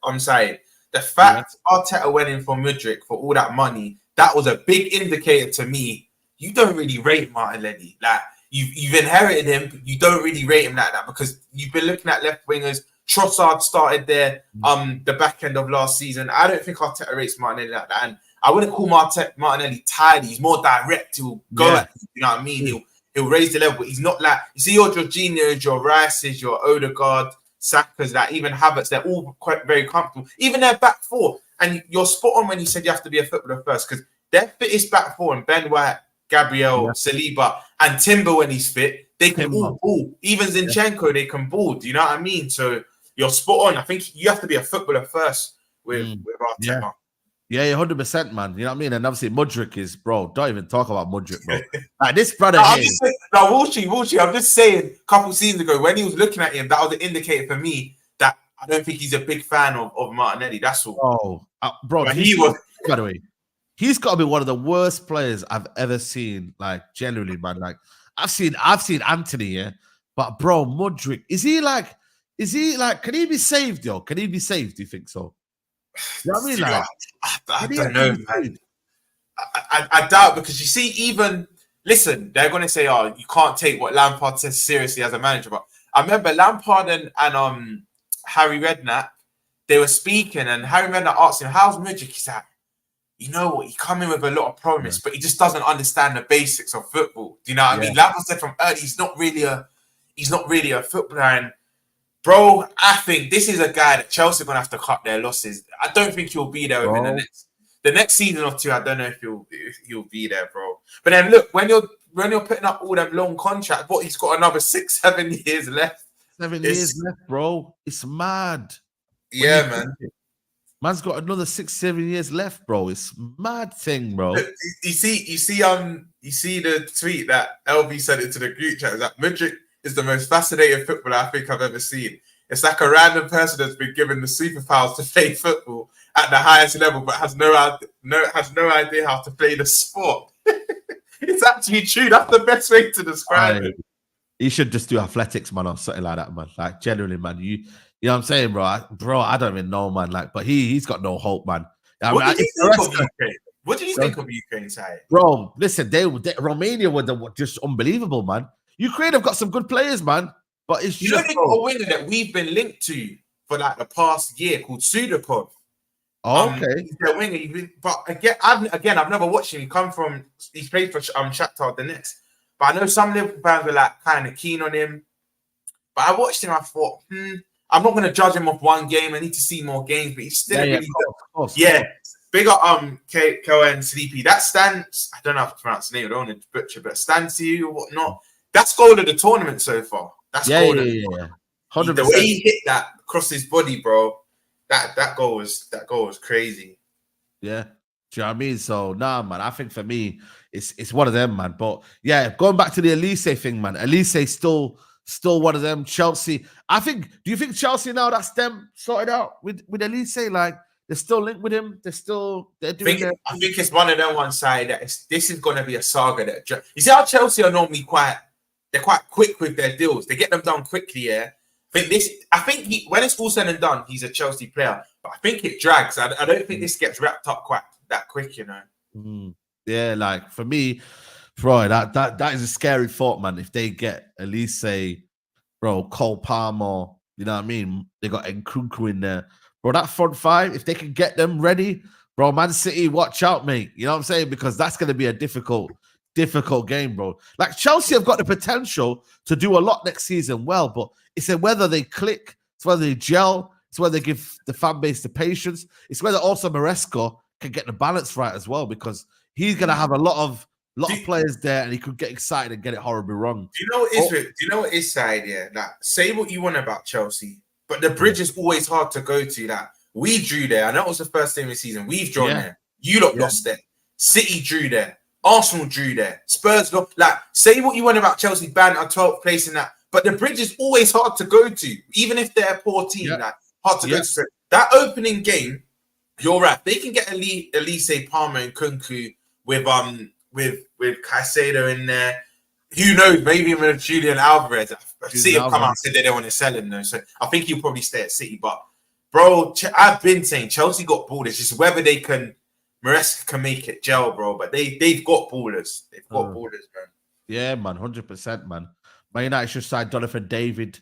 on side. The fact Arteta went in for Mudryk for all that money, that was a big indicator to me. You don't really rate Martinelli. Like, you've inherited him, but you don't really rate him like that, because you've been looking at left wingers. Trossard started there the back end of last season. I don't think Arteta rates Martinelli like that. And I wouldn't call Martinelli tidy. He's more direct. He'll go at you, you know what I mean? He'll raise the level, but he's not like, you see your Jorginhos, your Rices, your Odegaard, Saka's, that even Havertz, they're all quite very comfortable. Even their back four. And you're spot on when you said you have to be a footballer first, because their fittest back four, and Ben White, Gabriel, Saliba, and Timber when he's fit, they can all ball. Even Zinchenko, they can ball. Do you know what I mean? So you're spot on. I think you have to be a footballer first with Arteta. Yeah, 100%, man. You know what I mean? And obviously, Mudryk is, bro. Don't even talk about Mudryk, bro. Like this brother No, here. I'm just saying, no, Wolchie, I'm just saying, a couple seasons ago, when he was looking at him, that was an indicator for me that I don't think he's a big fan of Martinelli. That's all. Bro, But do you he see, was. by the way, he's got to be one of the worst players I've ever seen. Like, genuinely, man. Like, I've seen Anthony, yeah. But bro, Mudryk, is he like, can he be saved, yo? Can he be saved? Do you think so? You know what I mean? Like, I don't know, man. I doubt, because you see, listen, they're going to say, oh, you can't take what Lampard says seriously as a manager. But I remember Lampard and Harry Redknapp, they were speaking, and Harry Redknapp asked him, how's Mudryk? He's like, you know what, he come in with a lot of promise, but he just doesn't understand the basics of football. Do you know what I mean? Lampard said from early, he's not really a footballer. And bro, I think this is a guy that Chelsea are going to have to cut their losses. I don't think he'll be there within the next season or two. I don't know if he'll be there, bro. But then look, when you're putting up all them long contracts, what, he's got another 6-7 years left. 7 years left, bro. It's mad. Yeah, man. Man's got another 6-7 years left, bro. It's mad thing, bro. You see the tweet that LB sent into the group chat. That Mudryk is the most fascinating footballer I think I've ever seen. It's like a random person that's been given the superpowers to play football at the highest level, but has no idea how to play the sport. It's actually true. That's the best way to describe it. He should just do athletics, man, or something like that, man. Like, genuinely, man. You know what I'm saying, bro? I don't even know, man. Like, but he's got no hope, man. What did you think of Ukraine? What did you think of Ukraine side? Bro, listen, Romania were just unbelievable, man. Ukraine have got some good players, man. But it's you know they got a winger that we've been linked to for like the past year called Sudopov. Oh, okay. He's their winger. But I've never watched him. He's played for Shakhtar Donetsk. But I know some Liverpool fans were like kind of keen on him. But I watched him. I thought, I'm not going to judge him off one game. I need to see more games. But he's still really good. Yeah. Big up Cohen Sleepy. That stands. I don't know how to pronounce the name. I don't want to butcher, but stands to you or whatnot. That's goal of the tournament so far. That's goal. Yeah. 100%. The way he hit that across his body, bro. That goal was crazy. Yeah. Do you know what I mean? So nah, man. I think for me, it's one of them, man. But yeah, going back to the Elise thing, man. Elise still one of them. Chelsea. Do you think Chelsea now that's them sorted out with Elise? Like they're still linked with him. They're doing. I think it's one of them one side that this is gonna be a saga. That you see how Chelsea are normally quite quick with their deals. They get them done quickly. Yeah. I think when it's all said and done, he's a Chelsea player. But I think it drags. I don't think this gets wrapped up quite that quick, you know. Yeah, like for me, bro, that is a scary thought, man. If they get Elise, bro, Cole Palmer, you know what I mean? They got Nkunku in there. Bro, that front five, if they can get them ready, bro, Man City, watch out, mate. You know what I'm saying? Because that's going to be a difficult game, bro. Like Chelsea have got the potential to do a lot next season, well, but it's whether they click, it's whether they gel, it's whether they give the fan base the patience, it's whether also Maresca can get the balance right as well, because he's going to have a lot of players there and he could get excited and get it horribly wrong. Do you know what is side? Yeah, like say what you want about Chelsea, but the bridge is always hard to go to. Like we drew there, and that was the first game of the season. We've drawn there. You lot lost there. City drew there. Arsenal drew there. Spurs lost. Like say what you want about Chelsea, banned on 12th place in that, but the bridge is always hard to go to, even if they're a poor team. Like hard to go to. So that opening game, you're right. They can get Elise, Palmer, and Kunku with Caicedo in there. Who knows? Maybe even with Julian Alvarez. City have come out and said they don't want to sell him though, so I think he'll probably stay at City. But bro, I've been saying Chelsea got ballers. It's just whether they can. Maresca can make it gel, bro. But they've got ballers. They've got ballers, man. Yeah, man, 100%, man. Man United should sign Jonathan David.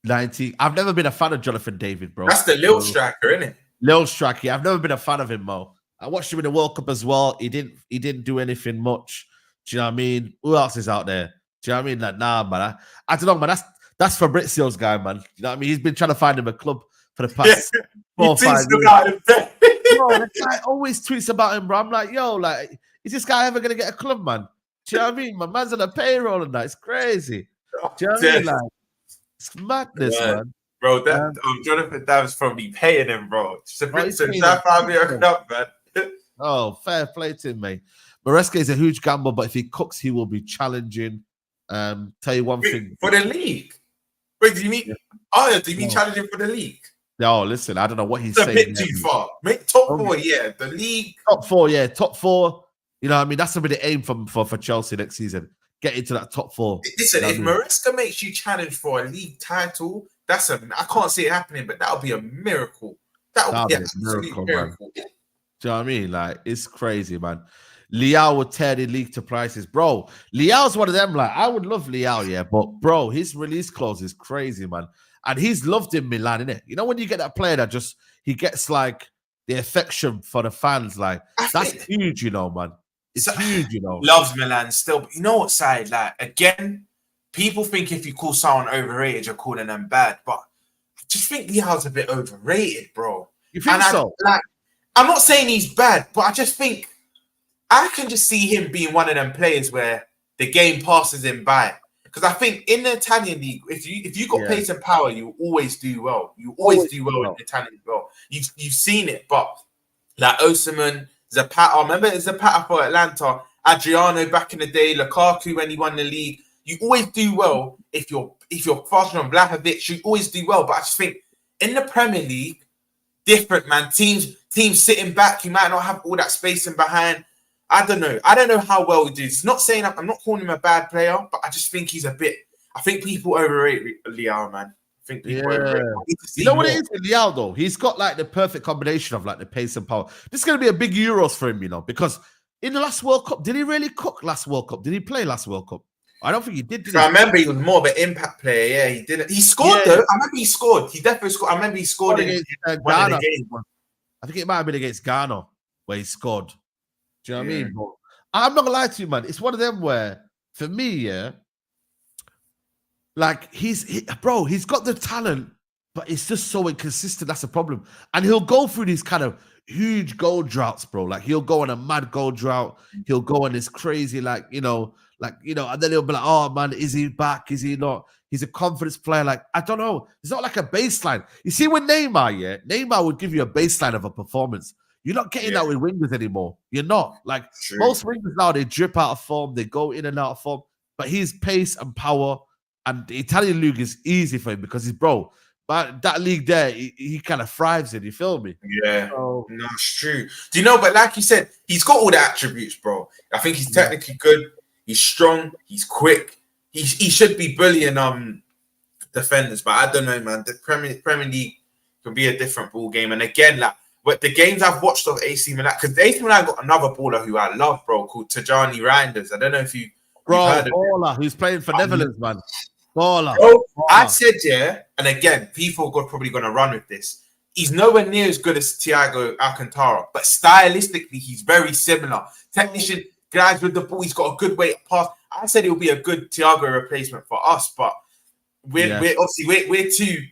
90. I've never been a fan of Jonathan David, bro. That's the little striker, isn't it? Little striker. I've never been a fan of him, Mo. I watched him in the World Cup as well. He didn't do anything much. Do you know what I mean? Who else is out there? Do you know what I mean? Like, nah, man. I don't know, man. That's Fabrizio's guy, man. You know what I mean? He's been trying to find him a club for the past 4 or 5 years. Bro, the guy always tweets about him, bro. I'm like, yo, like, is this guy ever gonna get a club, man? Do you know what I mean? My man's on a payroll and that. It's crazy. Do you know what I mean? Like, it's madness, man. Bro, Jonathan Davis probably paying him, bro. Fabrizio, that found me a club, man. Oh, fair play to him, mate. Maresca is a huge gamble, but if he cooks, he will be challenging. Tell you one thing. For the league. Wait, do you mean? Yeah. Oh, do you mean No. challenging for the league? No, listen, I don't know what he's It's a saying. bit too far. Make top Oh, four, yeah. The league. Top four, yeah. Top four. You know what I mean? That's gonna be the aim for Chelsea next season. Get into that top four. Listen, You know if what I mean? Maresca makes you challenge for a league title, I can't see it happening, but that'll be a miracle. That'll be an absolute miracle. Do you know what I mean? Like, it's crazy, man. Liao will tear the league to prices. Bro, Liao's one of them. Like, I would love Liao, yeah, but bro, his release clause is crazy, man. And he's loved in Milan, innit? You know, when you get that player that just he gets like the affection for the fans, like that's huge, you know, man. It's huge, you know. Loves Milan still, but you know what side? Like, again, people think if you call someone overrated, you're calling them bad. But I just think Liao's a bit overrated, bro. You think so? I'm not saying he's bad, but I just think I can just see him being one of them players where the game passes him by. Because I think in the Italian league, if you got pace and power, you always do well. You always do well in the Italian league. Well, you've seen it, but like Osimhen, Zapata, remember Zapata for Atlanta, Adriano back in the day, Lukaku when he won the league. You always do well if you're faster than Vlahovic. You always do well, but I just think in the Premier League, different, man. Teams sitting back, you might not have all that space in behind. I don't know how well he does. Not saying I'm not calling him a bad player, but I just think he's a bit. I think people overrate Liao, man. I think people overrate. You know what it is with Liao though? He's got like the perfect combination of like the pace and power. This is gonna be a big Euros for him, you know, because in the last World Cup, did he really cook last World Cup? Did he play last World Cup? I don't think he did. I remember he was more of an impact player. Yeah, he didn't. He scored though. I remember he scored. He definitely scored. I remember he scored against Ghana. I think it might have been against Ghana where he scored. Do you know what I mean? But I'm not gonna lie to you, man. It's one of them where, for me, yeah, like he's got the talent, but it's just so inconsistent. That's a problem. And he'll go through these kind of huge goal droughts, bro. Like he'll go on a mad goal drought. He'll go on this crazy, and then he'll be like, oh man, is he back? Is he not? He's a confidence player. Like, I don't know. It's not like a baseline. You see, with Neymar would give you a baseline of a performance. You're not getting that with wingers anymore. You're not. Like most wingers now, they drip out of form, they go in and out of form. But his pace and power, and the Italian league is easy for him because but that league there, he kind of thrives in. You feel me? Yeah, no, it's true. Do you know? But like you said, he's got all the attributes, bro. I think he's technically good. He's strong. He's quick. He should be bullying defenders. But I don't know, man. The Premier League can be a different ball game. And again, like. But the games I've watched of AC Milan, because AC Milan got another baller who I love, bro, called Tajani Reinders. I don't know if you've heard of him. Who's playing for Netherlands, man. Baller. Bro, I said, and again, people are probably going to run with this. He's nowhere near as good as Thiago Alcantara, but stylistically, he's very similar. Technician, guys with the ball, he's got a good way to pass. I said he'll be a good Thiago replacement for us, but we're too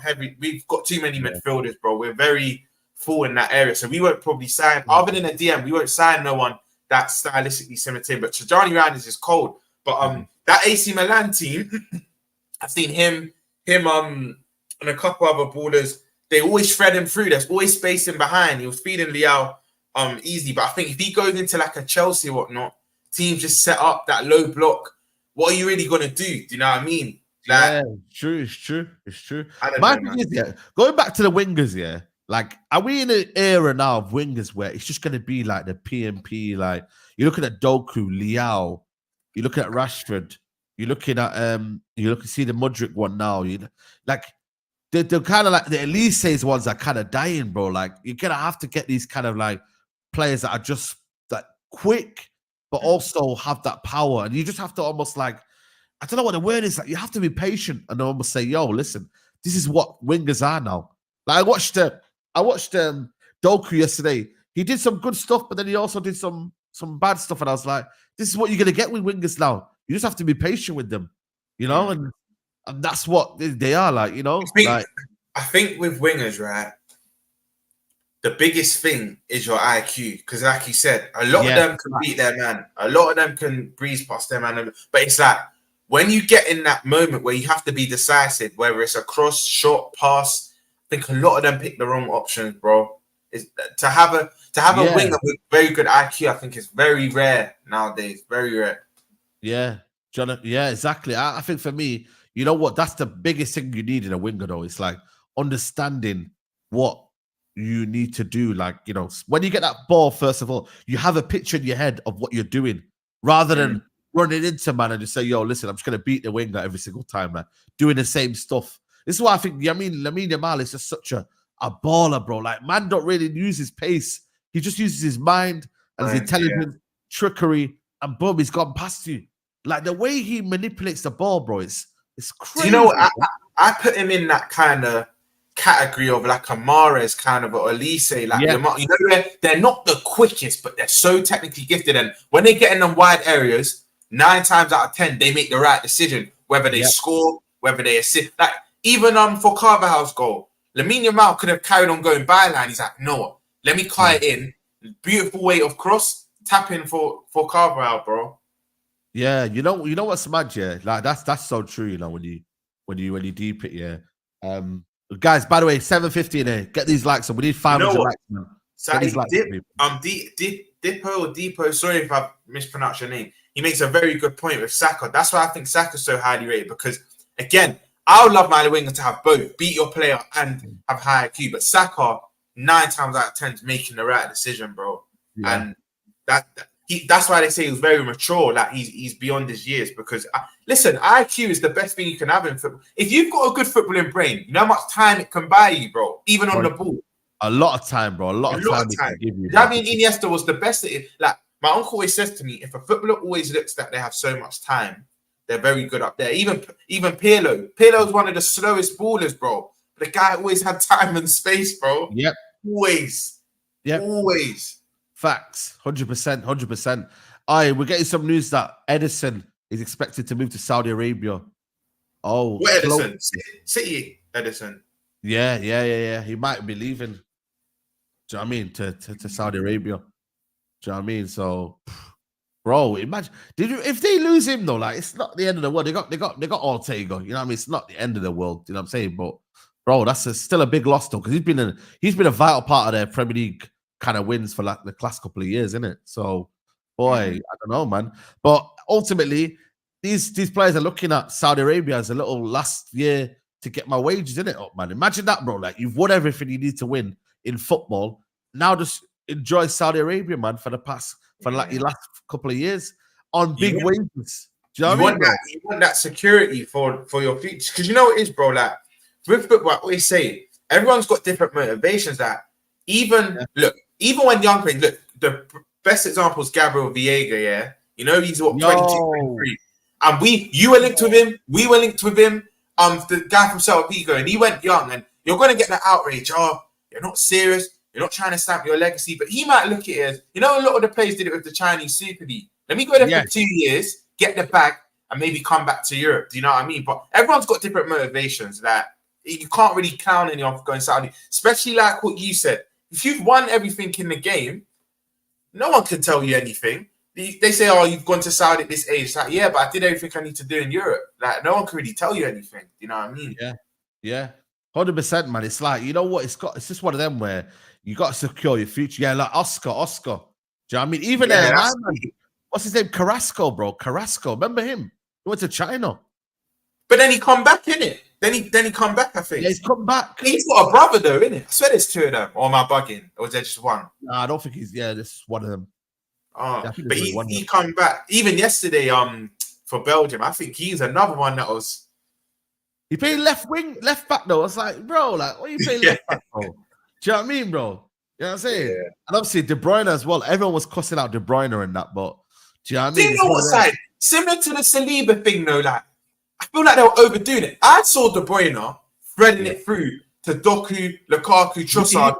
heavy. We've got too many midfielders, bro. We're very full in that area, so we won't probably sign. Other than a DM, we won't sign no one that's stylistically similar to him. But Tajani Reinders is cold. But that AC Milan team, I've seen him, and a couple other ballers. They always thread him through. There's always space in behind. He was feeding Liao easy. But I think if he goes into like a Chelsea or whatnot, teams just set up that low block. What are you really gonna do? Do you know what I mean? Like, it's true. My thing is, going back to the wingers, like, are we in an era now of wingers where it's just going to be like the PMP? Like, you're looking at Doku, Liao, you're looking at Rashford, you're looking at see the Mudryk one now. They're kind of like the Elise's ones are kind of dying, bro. Like, you're gonna have to get these kind of like players that are just like quick, but also have that power, and you just have to almost like. I don't know what the word is. Like, you have to be patient and almost say, "Yo, listen, this is what wingers are now." Like, I watched Doku yesterday. He did some good stuff, but then he also did some bad stuff, and I was like, "This is what you're gonna get with wingers now. You just have to be patient with them, you know." And that's what they are like, you know. I think with wingers, right? The biggest thing is your IQ, because, like you said, a lot of them can beat their man. A lot of them can breeze past their man, but it's like. When you get in that moment where you have to be decisive, whether it's a cross, shot, pass, I think a lot of them pick the wrong options, bro. Is to have a winger with very good IQ. I think is very rare nowadays. Very rare. Yeah, John. Yeah, exactly. I think for me, you know what? That's the biggest thing you need in a winger, though. It's like understanding what you need to do. Like, you know, when you get that ball, first of all, you have a picture in your head of what you're doing rather than running into man and just say, yo, listen, I'm just going to beat the winger every single time, man. Doing the same stuff. This is why I think, Lamine Yamal is just such a baller, bro. Like, man don't really use his pace. He just uses his mind and his intelligence, trickery, and boom, he's gone past you. Like, the way he manipulates the ball, bro, it's crazy. Do you know what? I put him in that kind of category of like a Mahrez kind of, or Elise. Like, you know, they're not the quickest, but they're so technically gifted. And when they get in them wide areas, 9 times out of 10, they make the right decision, whether they score, whether they assist. Like, even for Carvajal's goal, Lamine Yamal could have carried on going byline. He's like, no, let me cut it in. Beautiful way of cross, tap in for Carvajal, bro. Yeah, you know what's mad, yeah? Like, that's so true, you know, when you deep it, yeah. Guys, by the way, 750 in here. Get these likes up. We need 500 likes, man. So Depot, sorry if I mispronounced your name. He makes a very good point with Saka. That's why I think Saka's so highly rated, because again, I would love my winger to have both, beat your player and have high IQ. But Saka, 9 times out of 10 is making the right decision, bro. Yeah. And that's why they say he was very mature. Like, he's beyond his years. Because listen, IQ is the best thing you can have in football. If you've got a good footballing brain, you know how much time it can buy you, bro. Even on the ball, a lot of time, bro. A lot of time. Give you, Xavi and Iniesta was the best at it. Like, my uncle always says to me, if a footballer always looks like they have so much time, they're very good up there. Even Pirlo. Pirlo's one of the slowest ballers, bro. But the guy always had time and space, bro. Yep. Always. Yep. Always. Facts. 100%. 100%. We're getting some news that Edison is expected to move to Saudi Arabia. Oh. What Edison? City Edison. Yeah. He might be leaving. Do you know what I mean? To Saudi Arabia. Do you know what I mean? So, bro, imagine if they lose him though, like, it's not the end of the world. They got Ortega. You know what I mean? It's not the end of the world. You know what I'm saying? But bro, that's still a big loss though, because he's been a vital part of their Premier League kind of wins for like the last couple of years, isn't it? So, boy, I don't know, man. But ultimately, these players are looking at Saudi Arabia as a little last year to get my wages in it up, man. Imagine that, bro. Like, you've won everything you need to win in football. Now just enjoy Saudi Arabia, man, for like your last couple of years on big wages. Do you know what I mean? You want that security for your future. Because you know what it is, bro, like, with football, I always say, everyone's got different motivations. That even when young players, look, the best example is Gabriel Viega, yeah? You know, he's 22, 23. And you were linked with him, we were linked with him, the guy from Celta Vigo, and he went young, and you're going to get that outrage. Oh, you're not serious, you're not trying to stamp your legacy. But he might look at it as, you know, a lot of the players did it with the Chinese Super League. Let me go there for 2 years, get the bag, and maybe come back to Europe. Do you know what I mean? But everyone's got different motivations. That you can't really clown anyone for going Saudi, especially like what you said. If you've won everything in the game, no one can tell you anything. They say, oh, you've gone to Saudi at this age. It's like, yeah, but I did everything I need to do in Europe. Like, no one can really tell you anything. You know what I mean? Yeah. 100%, man. It's like, you know what? It's just one of them where you got to secure your future. Yeah, like Oscar. Do you know what I mean? Even man, what's his name? Carrasco, bro. Carrasco. Remember him? He went to China. But then he come back, innit? Then he come back, I think. Yeah, he's come back. He's got a brother, though, innit? I swear there's 2 of them. Or am I bugging? Or was there just one? Nah, I don't think this is one of them. Oh, yeah, but he come back. Even yesterday, for Belgium, I think he's another one that was... He played left back, though. I was like, bro, like, what are you playing left back, bro? Do you know what I mean, bro? You know what I'm saying? Yeah. And obviously, De Bruyne as well. Everyone was cussing out De Bruyne and that, but do you know what I mean? Do you know what side? Similar to the Saliba thing, though, like, I feel like they were overdoing it. I saw De Bruyne threading it through to Doku, Lukaku, Trossard.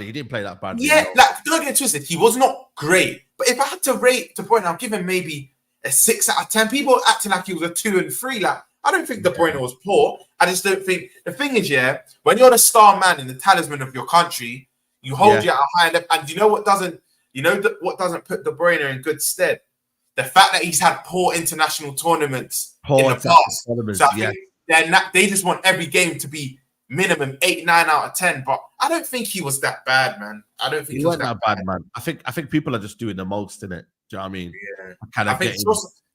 He didn't play that badly. Yeah, like, don't get it twisted. He was not great. But if I had to rate De Bruyne, I'll give him maybe a 6 out of 10. People are acting like he was a 2 and 3. Like, I don't think De Bruyne was poor. I just don't think... The thing is, when you're the star man and the talisman of your country, you hold you at a high level. And you know what doesn't put De Bruyne in good stead? The fact that he's had poor international tournaments in the past. So I think they just want every game to be minimum 8, 9 out of 10. But I don't think he was that bad, man. I don't think He he was wasn't that bad, man. I think people are just doing the most in it. Do you know what I mean? Yeah. Kind I of think getting.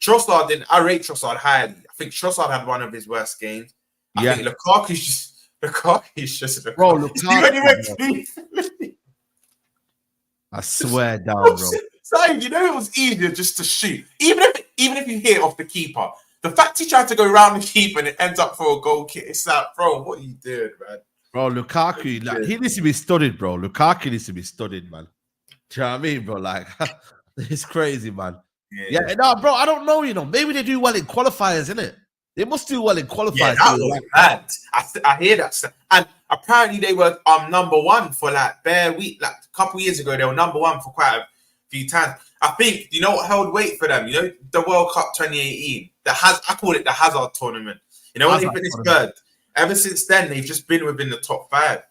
Trossard didn't. I rate Trossard highly. I think Trossard had one of his worst games. I Yeah. think Lukaku's just Lukaku. Bro, See when he went Lukaku, to I swear down, bro. Simon, you know it was easier just to shoot. Even if you hit off the keeper. The fact he tried to go around the keeper and it ends up for a goal kick, it's like, bro, what are you doing, man? Bro, Lukaku, like, he needs to be studied, bro. Lukaku needs to be studied, man. Do you know what I mean, bro? Like, it's crazy, man. Yeah, no, bro, I don't know, you know. Maybe they do well in qualifiers, innit? They must do well in qualifiers. Yeah, that was mad. I hear that stuff. And apparently they were number one for like bare week. Like a couple years ago, they were number one for quite a few times. I think, you know what held weight for them? You know, the World Cup 2018. I call it the Hazard tournament. You know, when they finished third. Ever since then, they've just been within the top 5.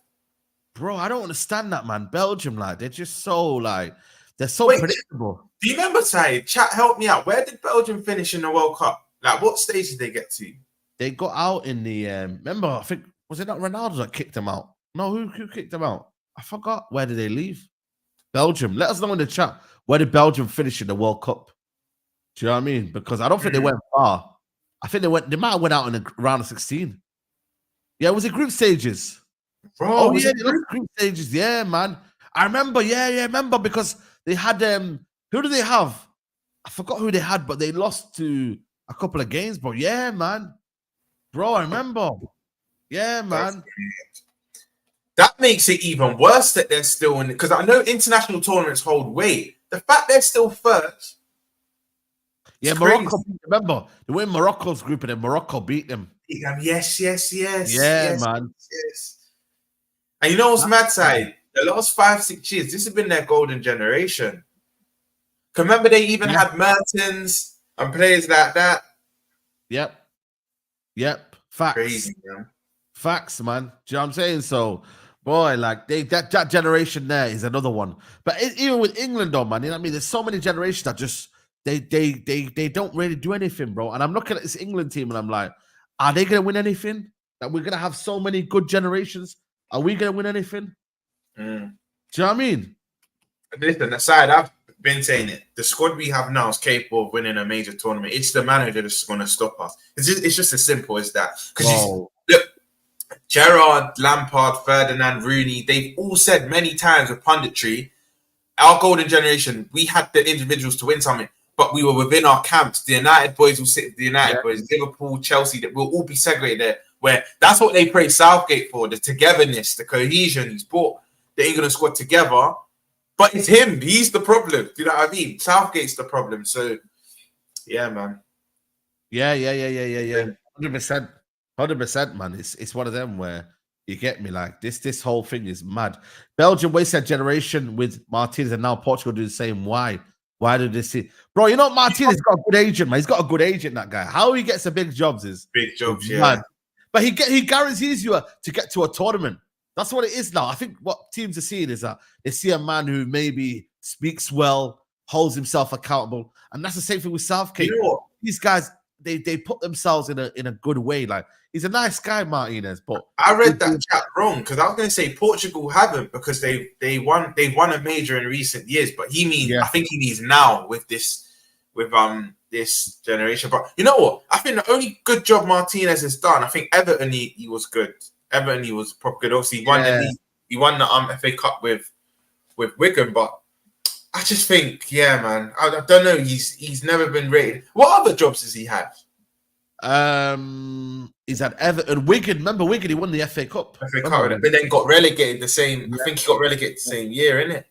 Bro, I don't understand that, man. Belgium, like, they're just so, like, they're so predictable. Do you remember, Said? Chat, help me out. Where did Belgium finish in the World Cup? Like, what stage did they get to? They got out in the, remember, I think, was it not Ronaldo that kicked them out? No, who kicked them out? I forgot. Where did they leave? Belgium. Let us know in the chat. Where did Belgium finish in the World Cup? Do you know what I mean? Because I don't think they went far. I think they might have went out in the round of 16. Yeah, was it group stages? Bro, yeah, group stages. Yeah, man. I remember. Yeah, remember because they had who do they have? I forgot who they had, but they lost to a couple of games. But yeah, man. Bro, I remember. Yeah, man. That makes it even worse that they're still in it. Because I know international tournaments hold weight. The fact they're still first. Yeah, Morocco. Remember, they were in Morocco's group and then Morocco beat them. Yes. Yeah, man. Yes. And you know what's mad, Side? The last 5-6 years, this has been their golden generation. Remember, they even had Mertens and players like that. Yep. Facts. Crazy, man. Facts, man. Do you know what I'm saying? So, boy, like that generation there is another one. But even with England, though, man, you know what I mean? There's so many generations that just they don't really do anything, bro. And I'm looking at this England team and I'm like, are they gonna win anything? That we're gonna have so many good generations. Are we gonna win anything? Do you know what I mean? Listen, aside, I've been saying it. The squad we have now is capable of winning a major tournament. It's the manager that's going to stop us. It's just as simple as that. Because look, Gerrard, Lampard, Ferdinand, Rooney, they've all said many times with punditry, our golden generation, we had the individuals to win something, but we were within our camps. The United boys will sit with the United boys, Liverpool, Chelsea, that will all be segregated there. Where that's what they praise Southgate for, the togetherness, the cohesion. He's brought the England squad together. But it's him. He's the problem. Do you know what I mean? Southgate's the problem. So, yeah, man. Yeah. 100%, man. It's one of them where you get me. Like this whole thing is mad. Belgium wasted generation with Martinez, and now Portugal do the same. Why? Why did they see? Bro, you know Martinez got a good agent, man. He's got a good agent. That guy. How he gets the big jobs is big jobs. Mad. Yeah. But he guarantees you to get to a tournament. That's what it is now. I think what teams are seeing is that they see a man who maybe speaks well, holds himself accountable, and that's the same thing with Southgate. You know what? These guys, they put themselves in a good way. Like he's a nice guy, Martinez. But I read that chat wrong because I was going to say Portugal haven't because they won a major in recent years. But I think he means now with this generation. But you know what? I think the only good job Martinez has done, I think Everton he was good. Everton, he was proper good. Obviously, he won the league. He won the FA Cup with Wigan. But I just think, yeah, man, I don't know. He's never been rated. What other jobs has he had? He's had Everton, Wigan. Remember Wigan? He won the FA Cup. But then got relegated the same. I think he got relegated the same year, innit?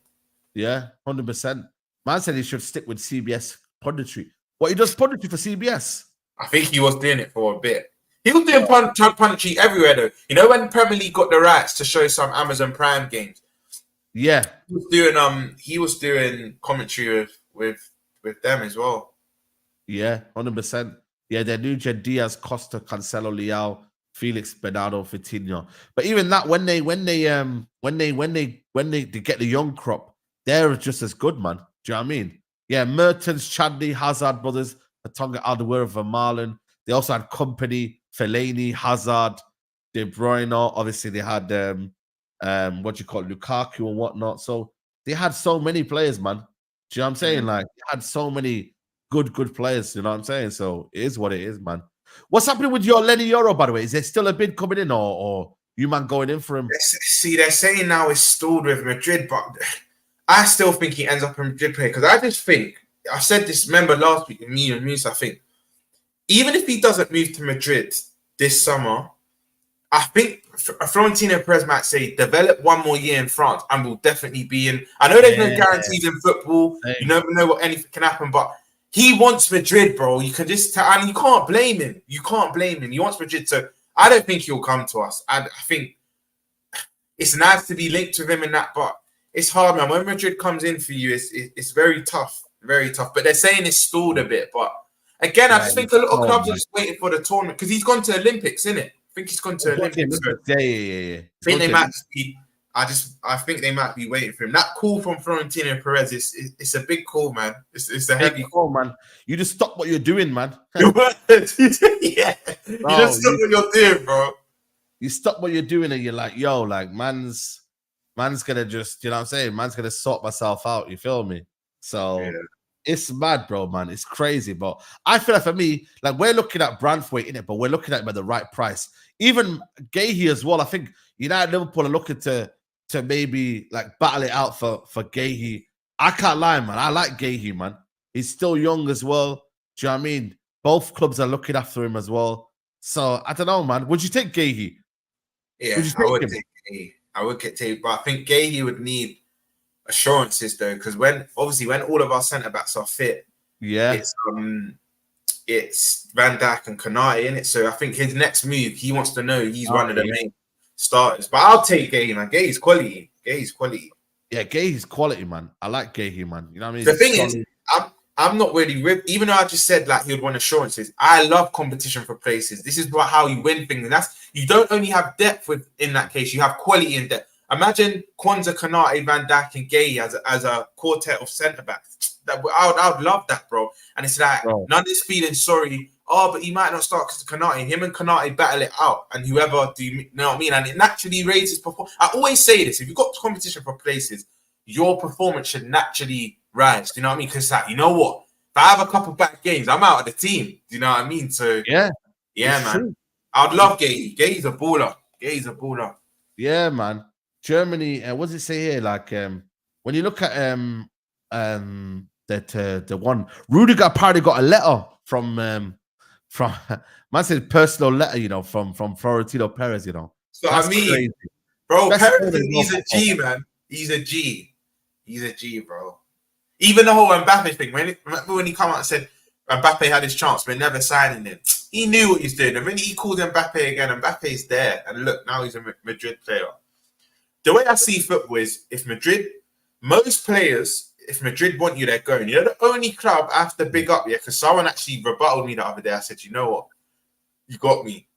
Yeah, 100%. Man said he should stick with CBS punditry. What, he does punditry for CBS? I think he was doing it for a bit. He was doing punditry everywhere, though. You know when Premier League got the rights to show some Amazon Prime games? Yeah. He was doing commentary with them as well. Yeah, 100%. Yeah, they're Nugent, Diaz, Costa, Cancelo, Leao, Felix, Bernardo, Coutinho. But even that, when they get the young crop, they're just as good, man. Do you know what I mean? Yeah, Mertens, Chadley, Hazard brothers, Atonga, Alderweireld, Vermaelen. They also had Company, Fellaini, Hazard. De Bruyne. Obviously, they had what you call it, Lukaku and whatnot. So they had so many players, man. Do you know what I'm saying? Like, they had so many good players. You know what I'm saying? So it is what it is, man. What's happening with your Lenny Yoro, by the way? Is there still a bid coming in, or you man going in for him? See, they're saying now it's stalled with Madrid, but I still think he ends up in Madrid play because I just think I said this. Remember last week, me and Musa. I think even if he doesn't move to Madrid this summer, I think Florentino Perez might say develop one more year in France and will definitely be in. I know there's no guarantees in football. You never know what anything can happen, but he wants Madrid, bro. You can just tell, and you can't blame him. You can't blame him. He wants Madrid, so I don't think he'll come to us. I think it's nice to be linked with him in that, but it's hard, man. When Madrid comes in for you, it's very tough, very tough. But they're saying it's stalled a bit. But again, I just think a lot of clubs are just waiting for the tournament because he's gone to Olympics, isn't it? I think he's gone to Olympics. So yeah. I think they might be. I think they might be waiting for him. That call from Florentino Perez it's a big call, man. It's a heavy call, man. You just stop what you're doing, man. Yeah, you just stop what you're doing, bro. You stop what you're doing, and you're like, yo, like man's gonna just, you know what I'm saying? Man's gonna sort myself out. You feel me? So it's mad, bro, man. It's crazy, but I feel like for me, like we're looking at Branthwaite in it, but we're looking at him at the right price. Even Gahey as well. I think United, Liverpool are looking to maybe like battle it out for Gahey. I can't lie, man. I like Gahey, man. He's still young as well. Do you know what I mean? Both clubs are looking after him as well. So I don't know, man. Would you take Gahey? Yeah, I would take Gahey. I would take, but I think Gahey would need assurances though, because when all of our centre backs are fit, it's Van Dijk and Kante in it. So I think his next move, he wants to know he's one of the main starters. But I'll take Gahey, man. Gahey's quality. Yeah, Gahey's quality, man. I like Gahey, man. You know what I mean? The thing is, I'm not really even though I just said like he would want assurances. I love competition for places. This is how you win things, and you don't only have depth in that case. You have quality in depth. Imagine Kwanzaa, Konate, Van Dijk, and Gahey as a quartet of centre backs. I would love that, bro. And it's like none is feeling sorry. Oh, but he might not start because of Konate. Him and Konate battle it out, and whoever you know what I mean. And it naturally raises performance. I always say this: if you've got competition for places, your performance should naturally rise. Do you know what I mean? Because like, you know what? If I have a couple bad games, I'm out of the team. Do you know what I mean? So yeah, man. True. I'd love Gahey. Gahey's a baller. Yeah, man. Germany. What does it say here? Like when you look at the one Rudiger apparently got a letter from man said personal letter, you know, from Florentino Perez, you know. So that's crazy. Bro, Perez, he's a G, man. He's a G, bro. Even the whole Mbappe thing, remember when he came out and said Mbappe had his chance, but never signing him. He knew what he's doing. And when he called Mbappe again, Mbappe's there. And look, now he's a Madrid player. The way I see football is if Madrid want you, they're going. You're the only club I have to big up, because someone actually rebutted me the other day. I said, you know what? You got me.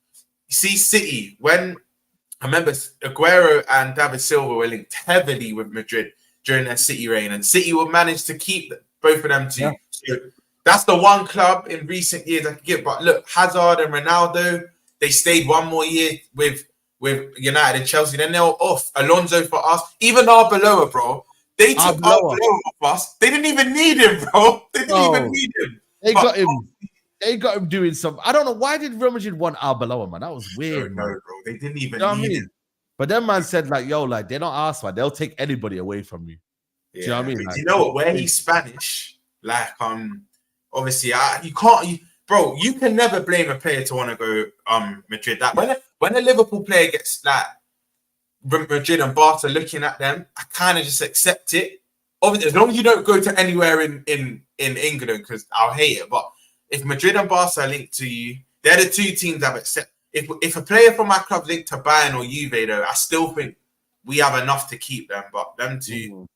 You see, City, when I remember Aguero and David Silva were linked heavily with Madrid during their City reign, and City will manage to keep both of them too. Yeah. So that's the one club in recent years I could give. But look, Hazard and Ronaldo, they stayed one more year with United and Chelsea. Then they were off. Alonso for us. Even Arbeloa, bro. They took Arbeloa off us. They didn't even need him, bro. They didn't even need him. They got him doing some. I don't know why did Real Madrid want Arbeloa, man. That was weird, no, bro. They didn't even need him. But then man said like, yo, like they're not asked, man. They'll take anybody away from you. Yeah, do you know what I mean? Like, you know what? Where he's Spanish, like obviously you can't, bro. You can never blame a player to want to go Madrid. That when a Liverpool player gets like Madrid and Barca looking at them, I kind of just accept it. Obviously, as long as you don't go to anywhere in England, because I'll hate it. But if Madrid and Barca are linked to you, they're the two teams I've accepted. If a player from my club linked to Bayern or Juve, though, I still think we have enough to keep them. But them two.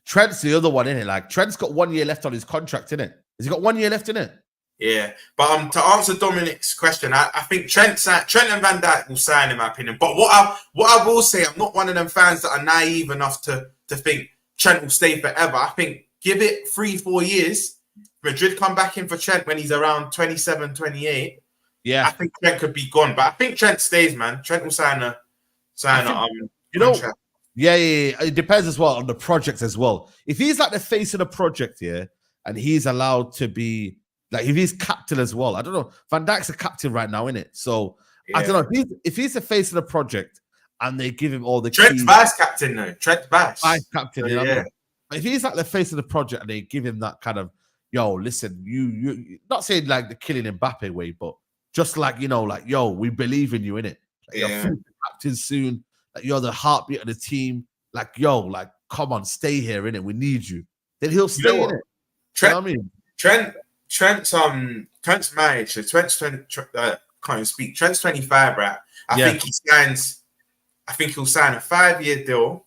Trent's the other one, isn't it? Like Trent's got 1 year left on his contract, isn't it? Has he got 1 year left in it? Yeah, but to answer Dominic's question, I think Trent and Van Dijk will sign, in my opinion. But what I will say, I'm not one of them fans that are naive enough to think Trent will stay forever. I think give it 3-4 years. Madrid come back in for Trent when he's around 27, 28. Yeah. I think Trent could be gone, but I think Trent stays, man. Trent will sign a contract. Yeah. It depends as well on the project as well. If he's like the face of the project, yeah, and he's allowed to be like if he's captain as well. I don't know. Van Dijk's a captain right now, isn't it? So I don't know if he's the face of the project and they give him all the Trent's keys, vice captain though. Trent's vice captain. So, You know what I mean? But if he's like the face of the project and they give him that kind of, yo, listen, you not saying like the killing Mbappe way, but just like, like, yo, we believe in you, innit? Like, you're future captain soon. Like, you're the heartbeat of the team. Like, yo, like, come on, stay here, innit? We need you. Then he'll stay in it. Trent, you know what I mean? Trent's married. So Trent's 20, can't even speak. Trent's 25, right? I think he'll sign a 5-year deal.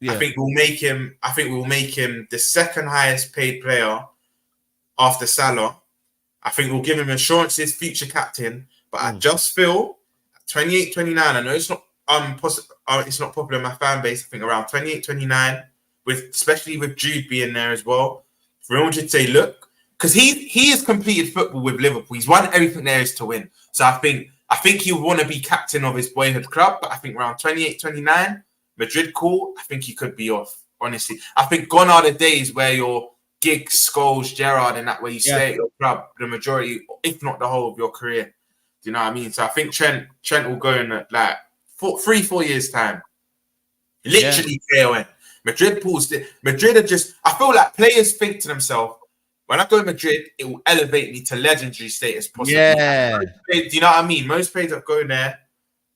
Yeah. I think we'll make him the second highest paid player after Salah. I think we'll give him assurances, future captain. But I just feel 28, 29. I know it's not it's not popular in my fan base. I think around 28, 29, especially with Jude being there as well. For Real Madrid to say, look, because he has completed football with Liverpool. He's won everything there is to win. So I think he would want to be captain of his boyhood club. But I think around 28, 29, Madrid cool. I think he could be off, honestly. I think gone are the days where you're Giggs, Scholes, Gerrard, and that where you stay at your club the majority, if not the whole of your career. Do you know what I mean? So I think Trent will go in like 3-4 years' time. Literally KON. Madrid are just, I feel like players think to themselves, when I go to Madrid, it will elevate me to legendary status possibly. Yeah. Do you know what I mean? Most players that go there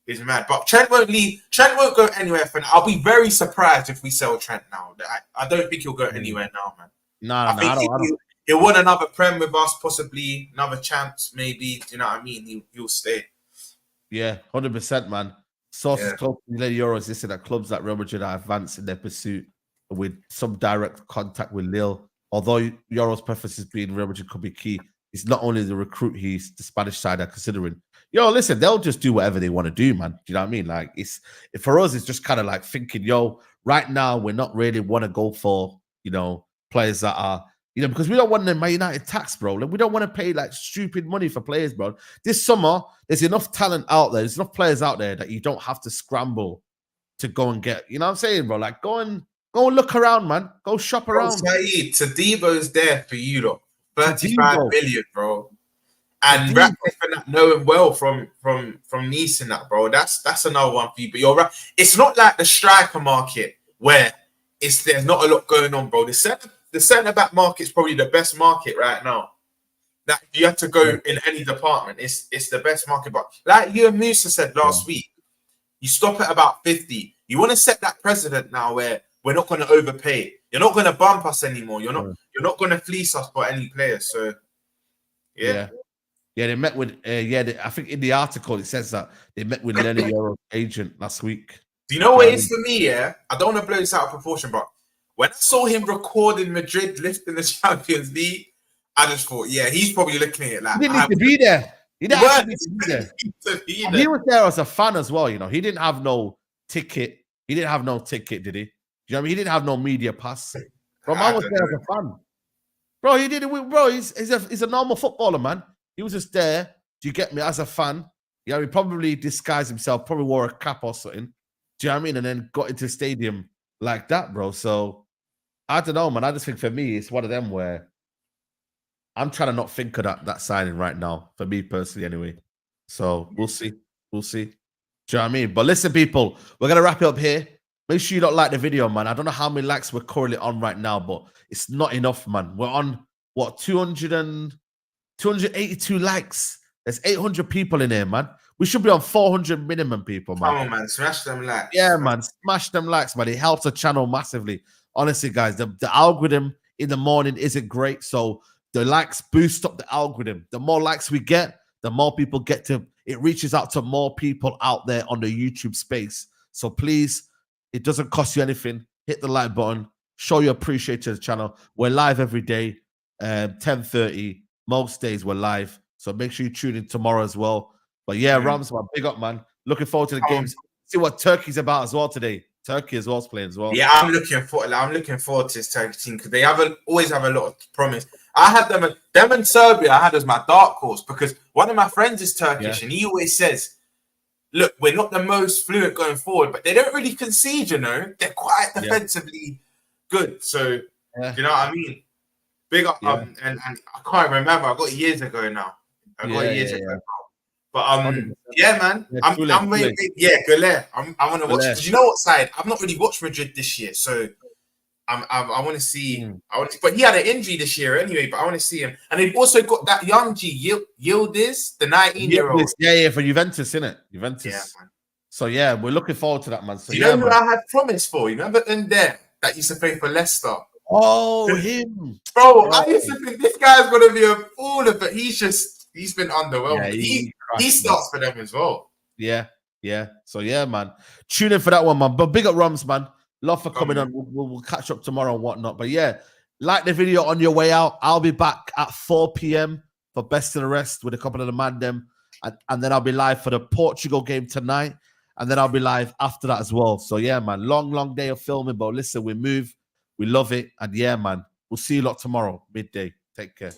is mad. But Trent won't leave. Trent won't go anywhere for now. I'll be very surprised if we sell Trent now. I don't think he'll go anywhere now, man. No, I don't. He'll win another Prem with us, possibly another chance, maybe. Do you know what I mean? He'll stay. Yeah, 100%, man. Sources told Yoro is that clubs like Real Madrid are advanced in their pursuit with some direct contact with Lille. Although Yoro's preferences being Real Madrid could be key, it's not only the recruit the Spanish side are considering. Yo, listen, they'll just do whatever they want to do, man. Do you know what I mean? Like, for us, it's just kind of like thinking, yo, right now we're not really want to go for, players that are, because we don't want the Man United tax, bro. Like, we don't want to pay like stupid money for players, bro. This summer, there's enough talent out there. There's enough players out there that you don't have to scramble to go and get. You know what I'm saying, bro? Like, go and look around, man. Go shop around. Saeed, Tadebo's there for you, lot. 35 million, bro. And Ratcliffe know him well from Nice and that, bro. That's another one for you. But you're right. It's not like the striker market where there's not a lot going on, bro. The centre back market is probably the best market right now. That you have to go in any department. It's the best market. But like you and Musa said last week, you stop at about 50. You want to set that precedent now where we're not going to overpay. You're not going to bump us anymore. You're not going to fleece us for any players. So yeah, they met with I think in the article it says that they met with Lenny Yoro's agent last week. Do you know what it is for me? Yeah, I don't want to blow this out of proportion, but when I saw him recording Madrid lifting the Champions League, I just thought, he's probably looking at it like he didn't need to be there. He didn't need to be there. He was there as a fan as well. He didn't have no ticket. He didn't have no ticket, did he? You know what I mean? He didn't have no media pass. Bro, man was there as a fan. Bro, he did it with, bro. He's a normal footballer, man. He was just there. Do you get me? As a fan, he probably disguised himself, probably wore a cap or something. Do you know what I mean? And then got into the stadium like that, bro. So I don't know, man. I just think for me, it's one of them where I'm trying to not think of that signing right now. For me personally, anyway. So we'll see. We'll see. Do you know what I mean? But listen, people, we're gonna wrap it up here. Make sure you don't like the video, man. I don't know how many likes we're currently on right now, but it's not enough, man. We're on what 282 likes. There's 800 people in here, man. We should be on 400 minimum people, man. Come on, man. Smash them likes. Yeah, man. Smash them likes, man. It helps the channel massively. Honestly, guys, the algorithm in the morning isn't great. So the likes boost up the algorithm. The more likes we get, the more people get to, it reaches out to more people out there on the YouTube space. So please, it doesn't cost you anything. Hit the like button. Show you appreciate to the channel. We're live every day, 10:30. Most days we're live. So make sure you tune in tomorrow as well. But yeah, Rams, man, big up, man. Looking forward to the games. See what Turkey's about as well today. Turkey as well is playing as well. Yeah, I'm looking forward to this Turkey team because they always have a lot of promise. I had them in Serbia. I had as my dark horse because one of my friends is Turkish, and he always says, "Look, we're not the most fluent going forward, but they don't really concede. You know, they're quite defensively good. So, you know what I mean? Big up. And I can't remember. I got it years ago now. But yeah, man. I'm waiting. Yeah, Gole. I want to watch. Did you know what side? I've not really watched Madrid this year, so I want to see. But he had an injury this year anyway. But I want to see him. And they've also got that young G Yildiz, the 19-year-old. Yeah, for Juventus, innit? Juventus. Yeah, man. So yeah, we're looking forward to that, man. So you know who I had promised for? You remember there that used to play for Leicester? Oh, him, bro. I used to think this guy's gonna be a baller, but he's been underwhelmed. He starts for them as well. Yeah. So yeah, man. Tune in for that one, man. But big up Rums, man. Love for coming on. We'll catch up tomorrow and whatnot. But yeah, like the video on your way out. I'll be back at 4 p.m. for Best of the Rest with a couple of the man them. And then I'll be live for the Portugal game tonight. And then I'll be live after that as well. So yeah, man. Long day of filming. But listen, we move. We love it. And yeah, man. We'll see you lot tomorrow, midday. Take care.